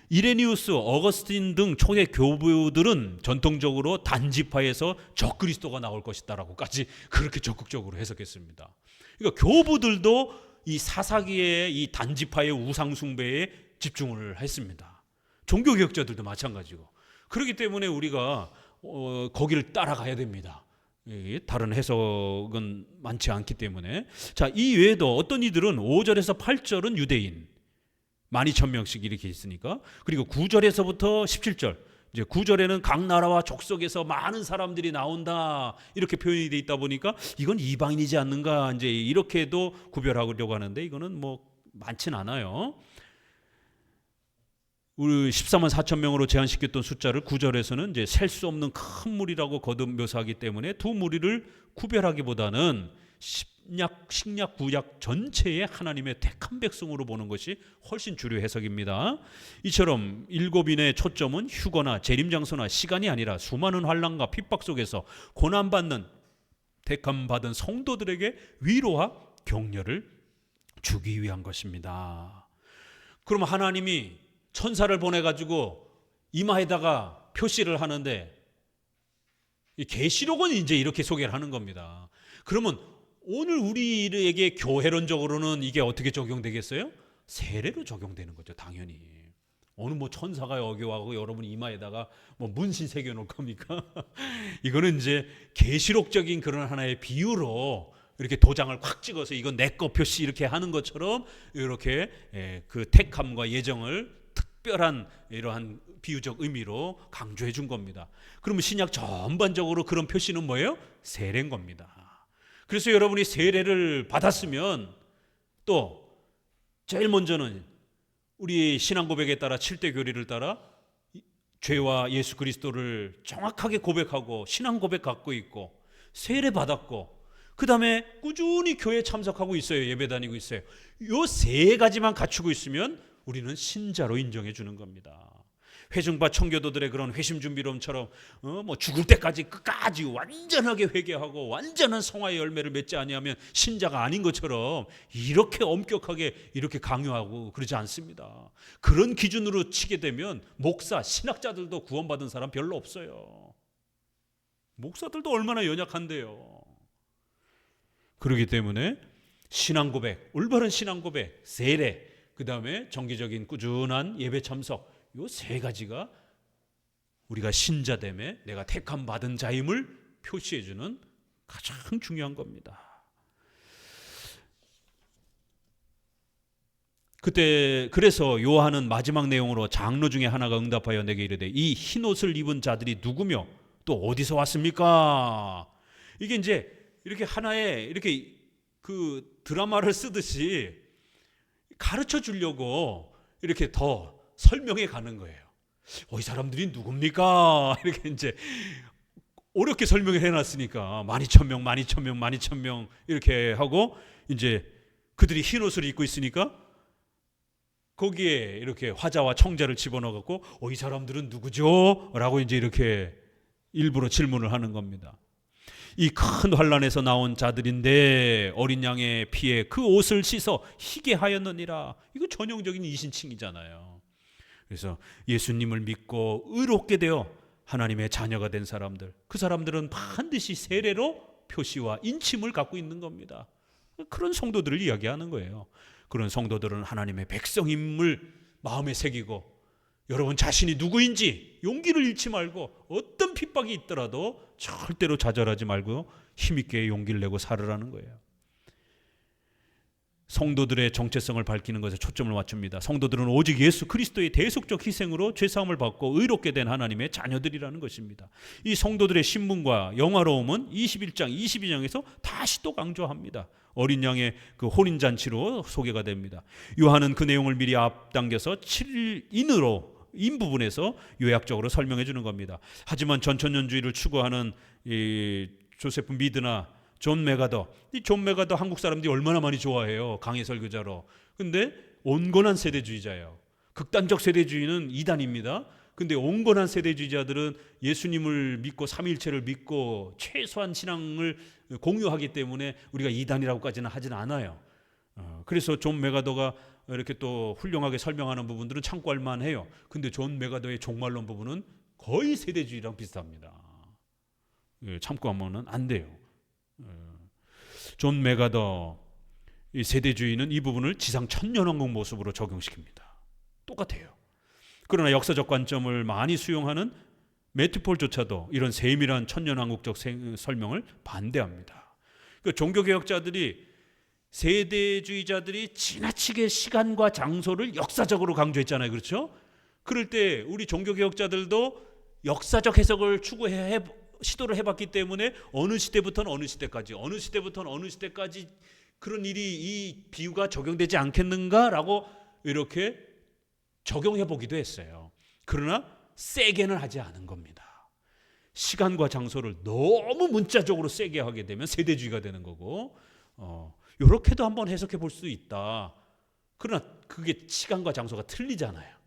이레니우스, 어거스틴 등 초대 교부들은 전통적으로 단지파에서 적그리스도가 나올 것이다라고까지 그렇게 적극적으로 해석했습니다. 그러니까 교부들도 이 사사기의 이 단지파의 우상 숭배에 집중을 했습니다. 종교개혁자들도 마찬가지고. 그렇기 때문에 우리가 거기를 따라가야 됩니다. 다른 해석은 많지 않기 때문에. 자, 이 외에도 어떤 이들은 5절에서 8절은 유대인 12,000명씩 이렇게 있으니까, 그리고 9절에서부터 17절, 이제 9절에는 각 나라와 족속에서 많은 사람들이 나온다 이렇게 표현이 돼 있다 보니까 이건 이방인이지 않는가 이제 이렇게도 구별하려고 하는데 이거는 뭐 많진 않아요. 우리 14만 4천 명으로 제한시켰던 숫자를 9절에서는 이제 셀 수 없는 큰 무리라고 거듭 묘사하기 때문에 두 무리를 구별하기보다는 식약, 구약 전체의 하나님의 택한 백성으로 보는 것이 훨씬 주류 해석입니다. 이처럼 일곱인의 초점은 휴거나 재림장소나 시간이 아니라 수많은 환난과 핍박 속에서 고난받는 택함 받은 성도들에게 위로와 격려를 주기 위한 것입니다. 그럼 하나님이 천사를 보내가지고 이마에다가 표시를 하는데, 이 계시록은 이제 이렇게 소개를 하는 겁니다. 그러면 오늘 우리에게 교회론적으로는 이게 어떻게 적용되겠어요? 세례로 적용되는 거죠, 당연히. 어느 뭐 천사가 여기 와고 여러분 이마에다가 뭐 문신 새겨 놓을 겁니까? 이거는 이제 계시록적인 그런 하나의 비유로 이렇게 도장을 확 찍어서 이건 내 거 표시 이렇게 하는 것처럼 이렇게 그 택함과 예정을 특별한 이러한 비유적 의미로 강조해 준 겁니다. 그러면 신약 전반적으로 그런 표시는 뭐예요? 세례인 겁니다. 그래서 여러분이 세례를 받았으면 또 제일 먼저는 우리 신앙 고백에 따라 7대 교리를 따라 죄와 예수 그리스도를 정확하게 고백하고 신앙 고백 갖고 있고 세례 받았고, 그 다음에 꾸준히 교회에 참석하고 있어요. 예배 다니고 있어요. 요 세 가지만 갖추고 있으면 우리는 신자로 인정해 주는 겁니다. 회중파 청교도들의 그런 회심 준비론처럼 뭐 죽을 때까지 끝까지 완전하게 회개하고 완전한 성화의 열매를 맺지 아니하면 신자가 아닌 것처럼 이렇게 엄격하게 이렇게 강요하고 그러지 않습니다. 그런 기준으로 치게 되면 목사, 신학자들도 구원받은 사람 별로 없어요. 목사들도 얼마나 연약한데요. 그렇기 때문에 신앙 고백, 올바른 신앙 고백, 세례, 그 다음에 정기적인 꾸준한 예배 참석, 이 세 가지가 우리가 신자됨에 내가 택함 받은 자임을 표시해주는 가장 중요한 겁니다. 그래서 요한은 마지막 내용으로 장로 중에 하나가 응답하여 내게 이르되 이 흰 옷을 입은 자들이 누구며 또 어디서 왔습니까? 이게 이제 이렇게 하나의 이렇게 그 드라마를 쓰듯이 가르쳐 주려고 이렇게 더 설명해 가는 거예요. 이 사람들이 누굽니까? 이렇게 이제 어렵게 설명을 해놨으니까 12,000명 이렇게 하고 이제 그들이 흰 옷을 입고 있으니까 거기에 이렇게 화자와 청자를 집어넣어 갖고 이 사람들은 누구죠? 라고 이제 이렇게 일부러 질문을 하는 겁니다. 이 큰 환난에서 나온 자들인데 어린 양의 피에 그 옷을 씻어 희게 하였느니라. 이거 전형적인 이신칭이잖아요. 그래서 예수님을 믿고 의롭게 되어 하나님의 자녀가 된 사람들, 그 사람들은 반드시 세례로 표시와 인침을 갖고 있는 겁니다. 그런 성도들을 이야기하는 거예요. 그런 성도들은 하나님의 백성임을 마음에 새기고 여러분 자신이 누구인지 용기를 잃지 말고 어떤 핍박이 있더라도 절대로 좌절하지 말고 힘있게 용기를 내고 살으라는 거예요. 성도들의 정체성을 밝히는 것에 초점을 맞춥니다. 성도들은 오직 예수 그리스도의 대속적 희생으로 죄사함을 받고 의롭게 된 하나님의 자녀들이라는 것입니다. 이 성도들의 신분과 영화로움은 21장, 22장에서 다시 또 강조합니다. 어린 양의 그 혼인잔치로 소개가 됩니다. 요한은 그 내용을 미리 앞당겨서 7인으로 인 부분에서 요약적으로 설명해 주는 겁니다. 하지만 전천년주의를 추구하는 이 조세프 미드나 존 메가더, 이 존 메가더 한국 사람들이 얼마나 많이 좋아해요. 강해 설교자로. 근데 온건한 세대주의자예요. 극단적 세대주의는 이단입니다. 근데 온건한 세대주의자들은 예수님을 믿고 삼위일체를 믿고 최소한 신앙을 공유하기 때문에 우리가 이단이라고까지는 하진 않아요. 그래서 존 메가더가 이렇게 또 훌륭하게 설명하는 부분들은 참고할 만해요. 근데 존 메가더의 종말론 부분은 거의 세대주의랑 비슷합니다. 참고하면 안 돼요. 존 메가더 이 세대주의는 이 부분을 지상 천년왕국 모습으로 적용시킵니다. 똑같아요. 그러나 역사적 관점을 많이 수용하는 매튜폴조차도 이런 세밀한 천년왕국적 설명을 반대합니다. 그러니까 종교개혁자들이 세대주의자들이 지나치게 시간과 장소를 역사적으로 강조했잖아요. 그렇죠? 그럴 때 우리 종교개혁자들도 역사적 해석을 시도를 해봤기 때문에 어느 시대부터는 어느 시대까지, 어느 시대부터는 어느 시대까지 그런 일이 이 비유가 적용되지 않겠는가라고 이렇게 적용해보기도 했어요. 그러나 세게는 하지 않은 겁니다. 시간과 장소를 너무 문자적으로 세게 하게 되면 세대주의가 되는 거고 이렇게도 한번 해석해 볼 수 있다. 그러나 그게 시간과 장소가 틀리잖아요.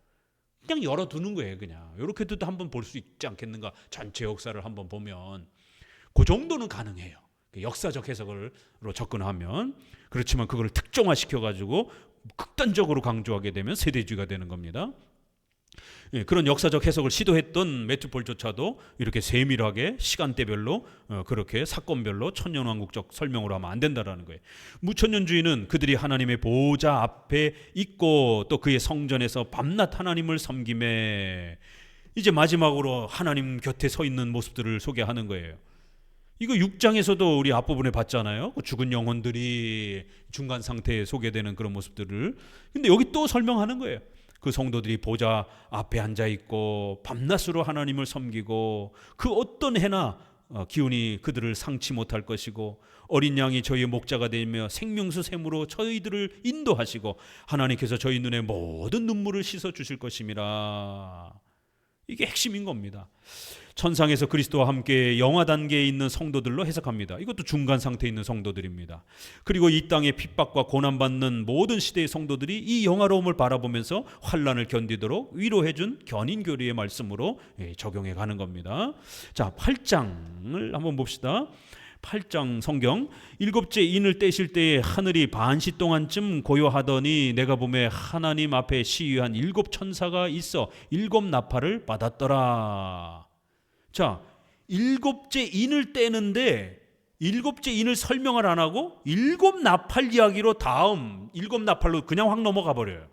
그냥 열어두는 거예요. 그냥 이렇게도 한번 볼 수 있지 않겠는가. 전체 역사를 한번 보면 그 정도는 가능해요. 역사적 해석으로 접근하면. 그렇지만 그걸 특정화시켜가지고 극단적으로 강조하게 되면 세대주의가 되는 겁니다. 그런 역사적 해석을 시도했던 매튜폴조차도 이렇게 세밀하게 시간대별로 그렇게 사건별로 천년왕국적 설명으로 하면 안 된다라는 거예요. 무천년주의는 그들이 하나님의 보좌 앞에 있고 또 그의 성전에서 밤낮 하나님을 섬김에 이제 마지막으로 하나님 곁에 서 있는 모습들을 소개하는 거예요. 이거 6장에서도 우리 앞부분에 봤잖아요. 죽은 영혼들이 중간 상태에 소개되는 그런 모습들을. 근데 여기 또 설명하는 거예요. 그 성도들이 보좌 앞에 앉아 있고 밤낮으로 하나님을 섬기고 그 어떤 해나 기운이 그들을 상치 못할 것이고 어린 양이 저희의 목자가 되며 생명수 샘으로 저희들을 인도하시고 하나님께서 저희 눈에 모든 눈물을 씻어 주실 것임이라. 이게 핵심인 겁니다. 천상에서 그리스도와 함께 영화 단계에 있는 성도들로 해석합니다. 이것도 중간 상태에 있는 성도들입니다. 그리고 이 땅의 핍박과 고난받는 모든 시대의 성도들이 이 영화로움을 바라보면서 환난을 견디도록 위로해준 견인교리의 말씀으로 적용해 가는 겁니다. 자, 8장을 한번 봅시다. 8장 성경. 일곱째 인을 떼실 때에 하늘이 반시 동안쯤 고요하더니 내가 보매 하나님 앞에 시위한 일곱 천사가 있어 일곱 나팔을 받았더라. 자, 일곱째 인을 떼는데 일곱째 인을 설명을 안 하고 일곱 나팔 이야기로 다음 일곱 나팔로 그냥 확 넘어가 버려요.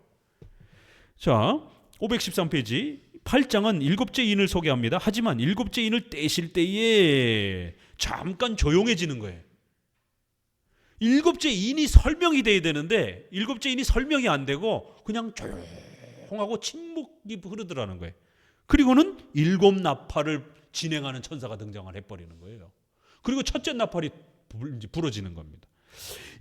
자, 513페이지 8장은 일곱째 인을 소개합니다. 하지만 일곱째 인을 떼실 때에 잠깐 조용해지는 거예요. 일곱째 인이 설명이 돼야 되는데 일곱째 인이 설명이 안 되고 그냥 조용하고 침묵이 흐르더라는 거예요. 그리고는 일곱 나팔을 진행하는 천사가 등장을 해버리는 거예요. 그리고 첫째 나팔이 부러지는 겁니다.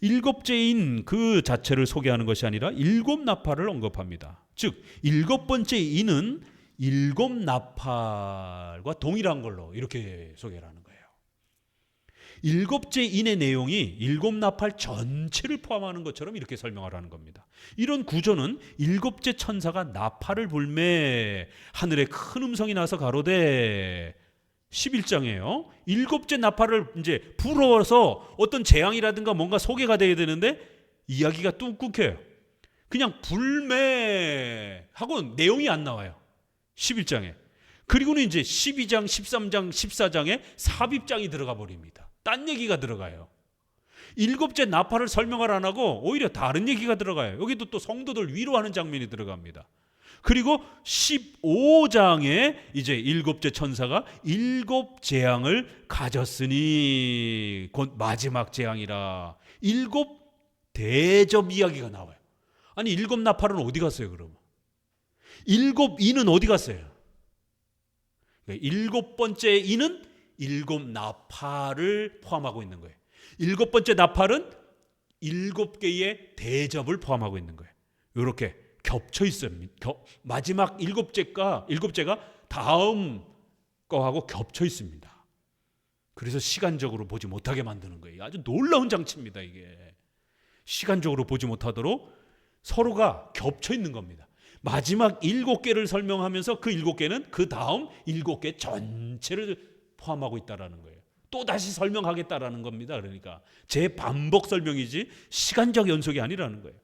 일곱째인 그 자체를 소개하는 것이 아니라 일곱 나팔을 언급합니다. 즉 일곱 번째 인은 일곱 나팔과 동일한 걸로 이렇게 소개를 하는 거예요. 일곱째 인의 내용이 일곱 나팔 전체를 포함하는 것처럼 이렇게 설명을 하는 겁니다. 이런 구조는 일곱째 천사가 나팔을 불매 하늘에 큰 음성이 나서 가로되 11장이에요. 일곱째 나팔을 이제 불어서 어떤 재앙이라든가 뭔가 소개가 돼야 되는데 이야기가 뚝뚝해요. 그냥 불매하고 내용이 안 나와요. 11장에. 그리고는 이제 12장, 13장, 14장에 삽입장이 들어가 버립니다. 딴 얘기가 들어가요. 일곱째 나팔을 설명을 안 하고 오히려 다른 얘기가 들어가요. 여기도 또 성도들 위로하는 장면이 들어갑니다. 그리고 15장에 이제 일곱째 천사가 일곱 재앙을 가졌으니 곧 마지막 재앙이라 일곱 대접 이야기가 나와요. 아니 일곱 나팔은 어디 갔어요 그럼? 일곱 인은 어디 갔어요? 일곱 번째 인은 일곱 나팔을 포함하고 있는 거예요. 일곱 번째 나팔은 일곱 개의 대접을 포함하고 있는 거예요. 이렇게 겹쳐 있어요. 마지막 일곱째가 다음 거하고 겹쳐 있습니다. 그래서 시간적으로 보지 못하게 만드는 거예요. 아주 놀라운 장치입니다. 이게 시간적으로 보지 못하도록 서로가 겹쳐 있는 겁니다. 마지막 일곱 개를 설명하면서 그 일곱 개는 그 다음 일곱 개 전체를 포함하고 있다라는 거예요. 또 다시 설명하겠다라는 겁니다. 그러니까 제 반복 설명이지 시간적 연속이 아니라는 거예요.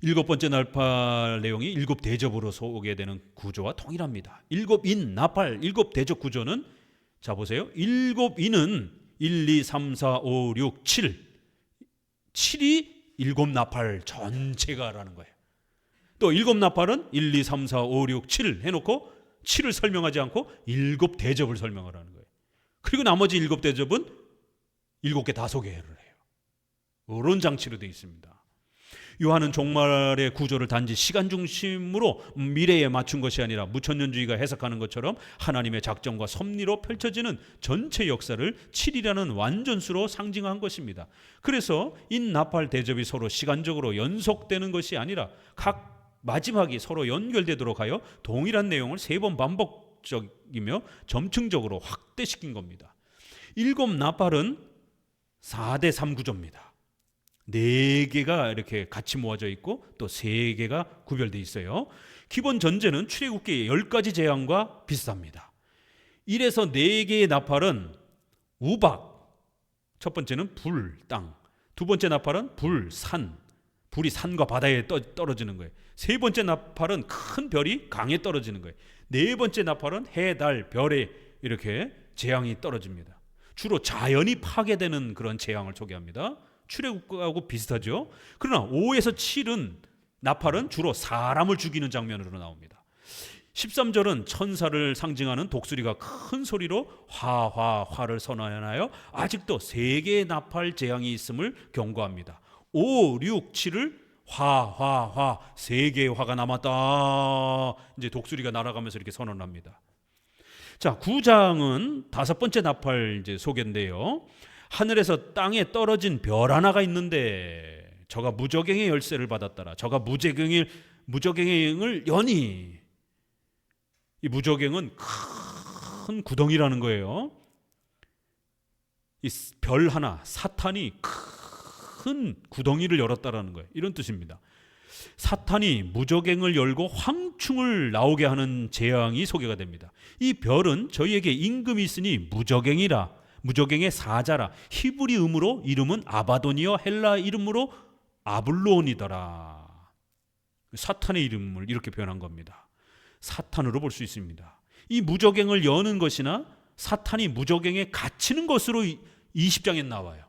일곱 번째 나팔 내용이 일곱 대접으로 소개되는 구조와 동일합니다. 일곱 인, 나팔, 일곱 대접 구조는 자 보세요. 일곱 인은 1, 2, 3, 4, 5, 6, 7 7이 일곱 나팔 전체가라는 거예요. 또 일곱 나팔은 1, 2, 3, 4, 5, 6, 7 해놓고 7을 설명하지 않고 일곱 대접을 설명을 하는 거예요. 그리고 나머지 일곱 대접은 일곱 개 다 소개를 해요. 이런 장치로 되어 있습니다. 요한은 종말의 구조를 단지 시간 중심으로 미래에 맞춘 것이 아니라 무천년주의가 해석하는 것처럼 하나님의 작정과 섭리로 펼쳐지는 전체 역사를 7이라는 완전수로 상징한 것입니다. 그래서 인나팔 대접이 서로 시간적으로 연속되는 것이 아니라 각 마지막이 서로 연결되도록 하여 동일한 내용을 3번 반복적이며 점층적으로 확대시킨 겁니다. 일곱 나팔은 4대 3 구조입니다. 4개가 이렇게 같이 모아져 있고 또 3개가 구별되어 있어요. 기본 전제는 출애굽기의 10가지 재앙과 비슷합니다. 1에서 4개의 나팔은 우박, 첫 번째는 불, 땅, 두 번째 나팔은 불, 산, 불이 산과 바다에 떨어지는 거예요. 세 번째 나팔은 큰 별이 강에 떨어지는 거예요. 네 번째 나팔은 해, 달, 별에 이렇게 재앙이 떨어집니다. 주로 자연이 파괴되는 그런 재앙을 소개합니다. 출애굽하고 비슷하죠. 그러나 5에서 7은 나팔은 주로 사람을 죽이는 장면으로 나옵니다. 13절은 천사를 상징하는 독수리가 큰 소리로 화를 선언하여 아직도 3개의 나팔 재앙이 있음을 경고합니다. 5, 6, 7을 화 3개의 화가 남았다. 이제 독수리가 날아가면서 이렇게 선언합니다. 자, 9장은 5번째 나팔 이제 소개인데요. 하늘에서 땅에 떨어진 별 하나가 있는데 저가 무저갱의 열쇠를 받았더라. 저가 무저갱을 여니 이 무저갱은 큰 구덩이라는 거예요. 이 별 하나, 사탄이 큰 구덩이를 열었다라는 거예요. 이런 뜻입니다. 사탄이 무저갱을 열고 황충을 나오게 하는 재앙이 소개가 됩니다. 이 별은 저희에게 임금이 있으니 무저갱이라, 무저갱의 사자라, 히브리음으로 이름은 아바돈이요 헬라 이름으로 아블론이더라. 사탄의 이름을 이렇게 표현한 겁니다. 사탄으로 볼 수 있습니다. 이 무저갱을 여는 것이나 사탄이 무저갱에 갇히는 것으로 20장에 나와요.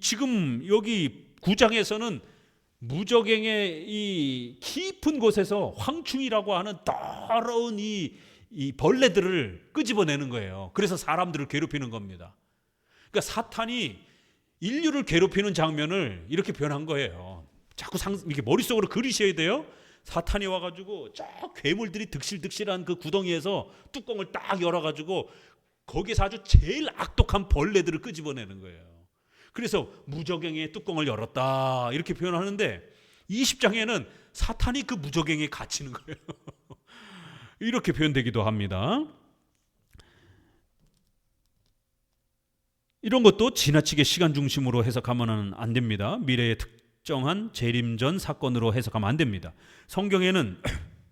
지금 여기 9장에서는 무저갱의 이 깊은 곳에서 황충이라고 하는 더러운 이 벌레들을 끄집어내는 거예요. 그래서 사람들을 괴롭히는 겁니다. 그러니까 사탄이 인류를 괴롭히는 장면을 이렇게 표현한 거예요. 자꾸 이렇게 머릿속으로 그리셔야 돼요. 사탄이 와가지고 저 괴물들이 득실득실한 그 구덩이에서 뚜껑을 딱 열어가지고 거기서 아주 제일 악독한 벌레들을 끄집어내는 거예요. 그래서 무저갱의 뚜껑을 열었다 이렇게 표현하는데 20장에는 사탄이 그 무저갱에 갇히는 거예요. 이렇게 표현되기도 합니다. 이런 것도 지나치게 시간 중심으로 해석하면 안 됩니다. 미래의 특정한 재림전 사건으로 해석하면 안 됩니다. 성경에는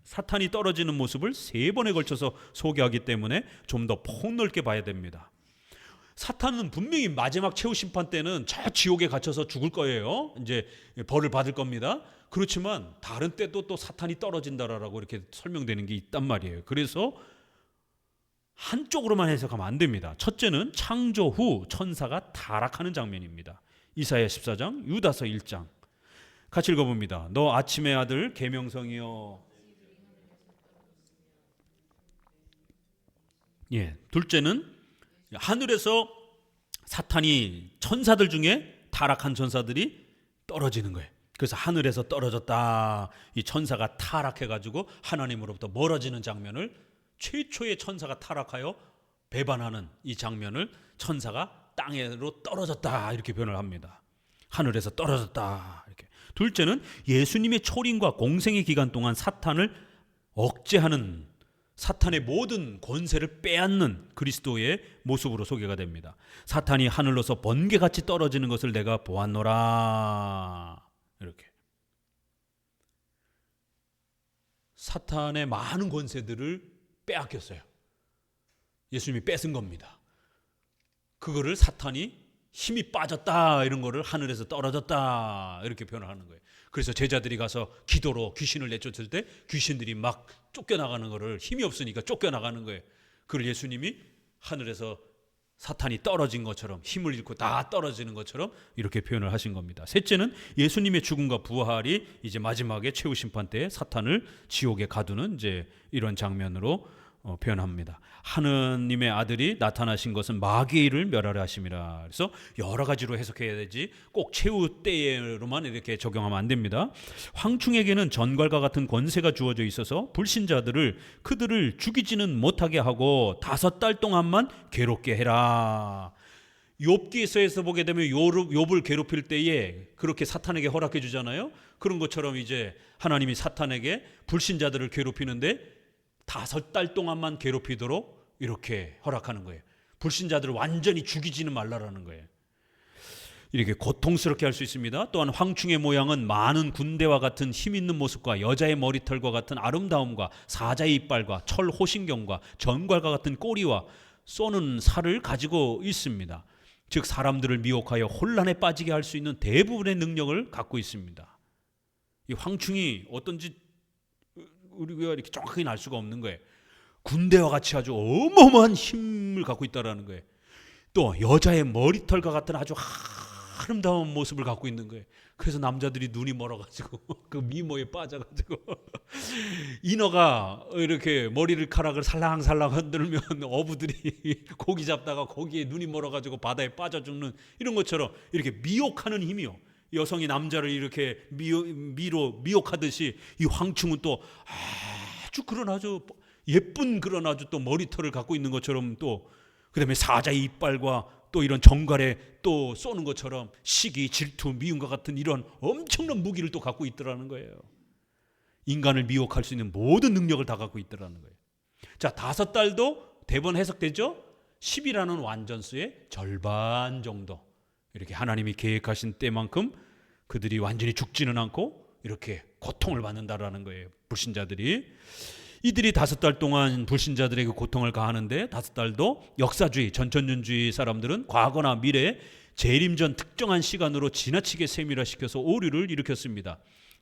사탄이 떨어지는 모습을 3번에 걸쳐서 소개하기 때문에 좀 더 폭넓게 봐야 됩니다. 사탄은 분명히 마지막 최후 심판 때는 저 지옥에 갇혀서 죽을 거예요. 이제 벌을 받을 겁니다. 그렇지만 다른 때도 또 사탄이 떨어진다라고 이렇게 설명되는 게 있단 말이에요. 그래서 한쪽으로만 해석하면 안 됩니다. 첫째는 창조 후 천사가 타락하는 장면입니다. 이사야 14장, 유다서 1장. 같이 읽어봅니다. 너 아침의 아들 계명성이여. 둘째는 하늘에서 사탄이 천사들 중에 타락한 천사들이 떨어지는 거예요. 그래서 하늘에서 떨어졌다. 이 천사가 타락해가지고 하나님으로부터 멀어지는 장면을, 최초의 천사가 타락하여 배반하는 이 장면을 천사가 땅으로 떨어졌다 이렇게 표현을 합니다. 하늘에서 떨어졌다 이렇게. 둘째는 예수님의 초림과 공생의 기간 동안 사탄을 억제하는, 사탄의 모든 권세를 빼앗는 그리스도의 모습으로 소개가 됩니다. 사탄이 하늘로서 번개같이 떨어지는 것을 내가 보았노라. 이렇게. 사탄의 많은 권세들을 빼앗겼어요. 예수님이 뺏은 겁니다. 그거를 사탄이 힘이 빠졌다 이런 거를 하늘에서 떨어졌다 이렇게 표현을 하는 거예요. 그래서 제자들이 가서 기도로 귀신을 내쫓을 때 귀신들이 막 쫓겨나가는 거를, 힘이 없으니까 쫓겨나가는 거예요. 그걸 예수님이 하늘에서 사탄이 떨어진 것처럼, 힘을 잃고 다 떨어지는 것처럼 이렇게 표현을 하신 겁니다. 셋째는 예수님의 죽음과 부활이 이제 마지막에 최후 심판 때 사탄을 지옥에 가두는 이제 이런 장면으로 표현합니다. 하느님의 아들이 나타나신 것은 마귀의 일을 멸하려 하심이라. 그래서 여러 가지로 해석해야 되지 꼭 최후 때로만 이렇게 적용하면 안 됩니다. 황충에게는 전갈과 같은 권세가 주어져 있어서 불신자들을 그들을 죽이지는 못하게 하고 5달 동안만 괴롭게 해라. 욥기서에서 보게 되면 욥을 괴롭힐 때에 그렇게 사탄에게 허락해 주잖아요. 그런 것처럼 이제 하나님이 사탄에게 불신자들을 괴롭히는데 5달 동안만 괴롭히도록 이렇게 허락하는 거예요. 불신자들을 완전히 죽이지는 말라라는 거예요. 이렇게 고통스럽게 할 수 있습니다. 또한 황충의 모양은 많은 군대와 같은 힘 있는 모습과 여자의 머리털과 같은 아름다움과 사자의 이빨과 철 호신경과 전갈과 같은 꼬리와 쏘는 살을 가지고 있습니다. 즉 사람들을 미혹하여 혼란에 빠지게 할 수 있는 대부분의 능력을 갖고 있습니다. 이 황충이 어떤지 우리가 이렇게 정확하게 알 수가 없는 거예요. 군대와 같이 아주 어마어마한 힘을 갖고 있다라는 거예요. 또 여자의 머리털과 같은 아주 아름다운 모습을 갖고 있는 거예요. 그래서 남자들이 눈이 멀어가지고 그 미모에 빠져가지고 인어가 이렇게 머리카락을 살랑살랑 흔들면 어부들이 고기 잡다가 거기에 눈이 멀어가지고 바다에 빠져 죽는 이런 것처럼 이렇게 미혹하는 힘이요. 여성이 남자를 이렇게 미혹하듯이 이 황충은 또 아주 그런 아주 예쁜 그런 아주 또 머리털을 갖고 있는 것처럼, 또 그다음에 사자의 이빨과 또 이런 정갈에 또 쏘는 것처럼 시기, 질투, 미움과 같은 이런 엄청난 무기를 또 갖고 있더라는 거예요. 인간을 미혹할 수 있는 모든 능력을 다 갖고 있더라는 거예요. 자, 5달도 대번 해석되죠? 10이라는 완전수의 절반 정도, 이렇게 하나님이 계획하신 때만큼 그들이 완전히 죽지는 않고 이렇게 고통을 받는다라는 거예요. 불신자들이. 이들이 5달 동안 불신자들에게 고통을 가하는데, 5달도 역사주의, 전천년주의 사람들은 과거나 미래, 재림전 특정한 시간으로 지나치게 세밀화시켜서 오류를 일으켰습니다.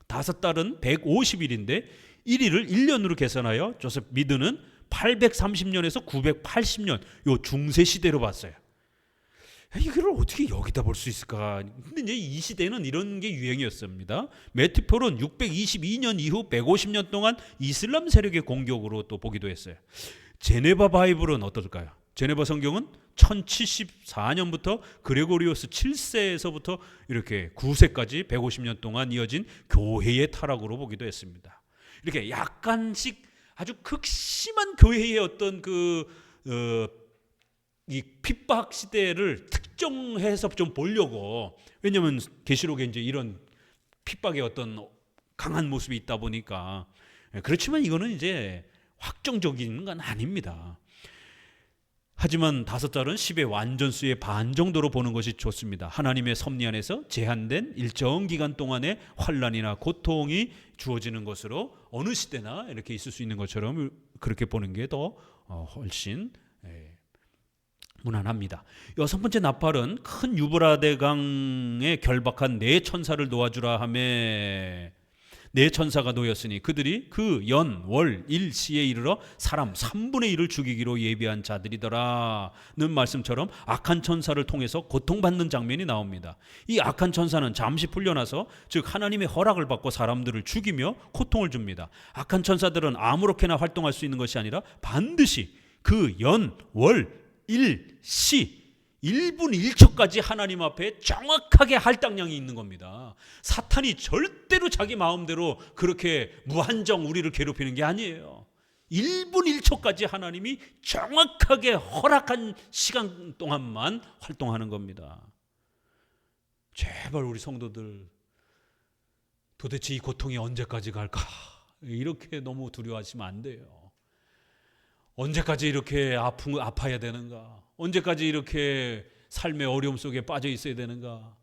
5달은 150일인데 1일을 1년으로 계산하여 조셉 미드는 830년에서 980년 요 중세 시대로 봤어요. 이걸 어떻게 여기다 볼 수 있을까? 근데 이제 이 시대는 이런 게 유행이었습니다. 메트폴은 622년 이후 150년 동안 이슬람 세력의 공격으로 또 보기도 했어요. 제네바 바이블은 어떨까요? 제네바 성경은 1074년부터 그레고리오스 7세에서부터 이렇게 9세까지 150년 동안 이어진 교회의 타락으로 보기도 했습니다. 이렇게 약간씩 아주 극심한 교회의 어떤 이 핍박 시대를 특정해서 좀 보려고, 왜냐하면 계시록에 이제 이런 핍박의 어떤 강한 모습이 있다 보니까. 그렇지만 이거는 이제 확정적인 건 아닙니다. 하지만 5달은 10의 완전수의 반 정도로 보는 것이 좋습니다. 하나님의 섭리 안에서 제한된 일정 기간 동안의 환난이나 고통이 주어지는 것으로 어느 시대나 이렇게 있을 수 있는 것처럼 그렇게 보는 게 더 훨씬 무난합니다. 6번째 나팔은 큰 유브라데강에 결박한 4천사를 놓아주라 하며 4천사가 놓였으니 그들이 그 연, 월, 일, 시에 이르러 사람 3분의 1을 죽이기로 예비한 자들이더라는 말씀처럼 악한 천사를 통해서 고통받는 장면이 나옵니다. 이 악한 천사는 잠시 풀려나서, 즉 하나님의 허락을 받고 사람들을 죽이며 고통을 줍니다. 악한 천사들은 아무렇게나 활동할 수 있는 것이 아니라 반드시 그 연, 월, 일, 시 1분 1초까지 하나님 앞에 정확하게 할당량이 있는 겁니다. 사탄이 절대로 자기 마음대로 그렇게 무한정 우리를 괴롭히는 게 아니에요. 1분 1초까지 하나님이 정확하게 허락한 시간 동안만 활동하는 겁니다. 제발 우리 성도들, 도대체 이 고통이 언제까지 갈까? 이렇게 너무 두려워하시면 안 돼요. 언제까지 이렇게 아파야 되는가? 언제까지 이렇게 삶의 어려움 속에 빠져 있어야 되는가?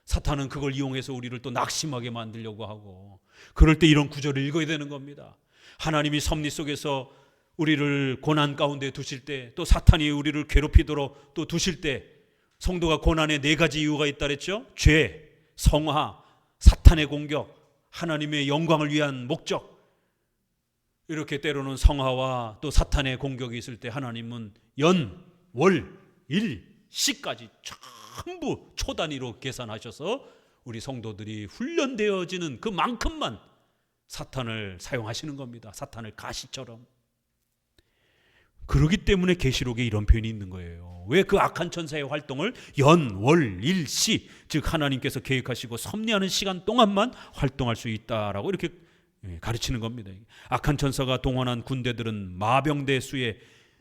사탄은 그걸 이용해서 우리를 또 낙심하게 만들려고 하고, 그럴 때 이런 구절을 읽어야 되는 겁니다. 하나님이 섭리 속에서 우리를 고난 가운데 두실 때, 또 사탄이 우리를 괴롭히도록 또 두실 때, 성도가 고난에 4가지 이유가 있다 그랬죠? 죄, 성화, 사탄의 공격, 하나님의 영광을 위한 목적. 이렇게 때로는 성화와 또 사탄의 공격이 있을 때 하나님은 연, 월, 일, 시까지 전부 초 단위로 계산하셔서 우리 성도들이 훈련되어지는 그만큼만 사탄을 사용하시는 겁니다. 사탄을 가시처럼. 그렇기 때문에 계시록에 이런 표현이 있는 거예요. 왜 그 악한 천사의 활동을 연, 월, 일, 시, 즉 하나님께서 계획하시고 섭리하는 시간 동안만 활동할 수 있다라고 이렇게 가르치는 겁니다. 악한 천사가 동원한 군대들은 마병대 수에는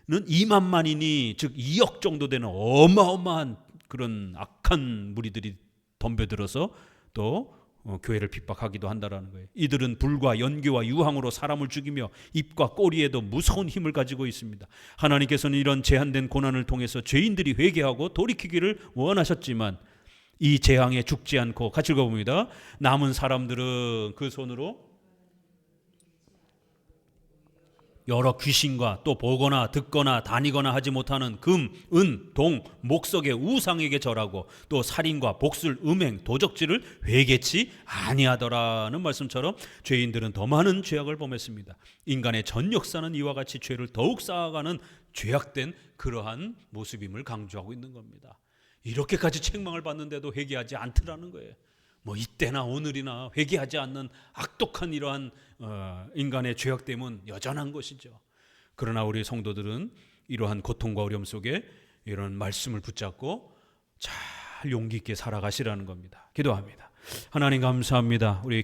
2만만이니 즉 2억 정도 되는 어마어마한 그런 악한 무리들이 덤벼들어서 또 교회를 핍박하기도 한다라는 거예요. 이들은 불과 연기와 유황으로 사람을 죽이며 입과 꼬리에도 무서운 힘을 가지고 있습니다. 하나님께서는 이런 제한된 고난을 통해서 죄인들이 회개하고 돌이키기를 원하셨지만 이 재앙에 죽지 않고, 같이 읽어봅니다. 남은 사람들은 그 손으로 여러 귀신과 또 보거나 듣거나 다니거나 하지 못하는 금, 은, 동, 목석의 우상에게 절하고 또 살인과 복술, 음행, 도적질을 회개치 아니하더라는 말씀처럼 죄인들은 더 많은 죄악을 범했습니다. 인간의 전 역사는 이와 같이 죄를 더욱 쌓아가는 죄악된 그러한 모습임을 강조하고 있는 겁니다. 이렇게까지 책망을 받는데도 회개하지 않더라는 거예요. 뭐 이때나 오늘이나 회개하지 않는 악독한 이러한 인간의 죄악됨은 여전한 것이죠. 그러나 우리 성도들은 이러한 고통과 어려움 속에 이런 말씀을 붙잡고 잘 용기 있게 살아가시라는 겁니다. 기도합니다. 하나님 감사합니다. 우리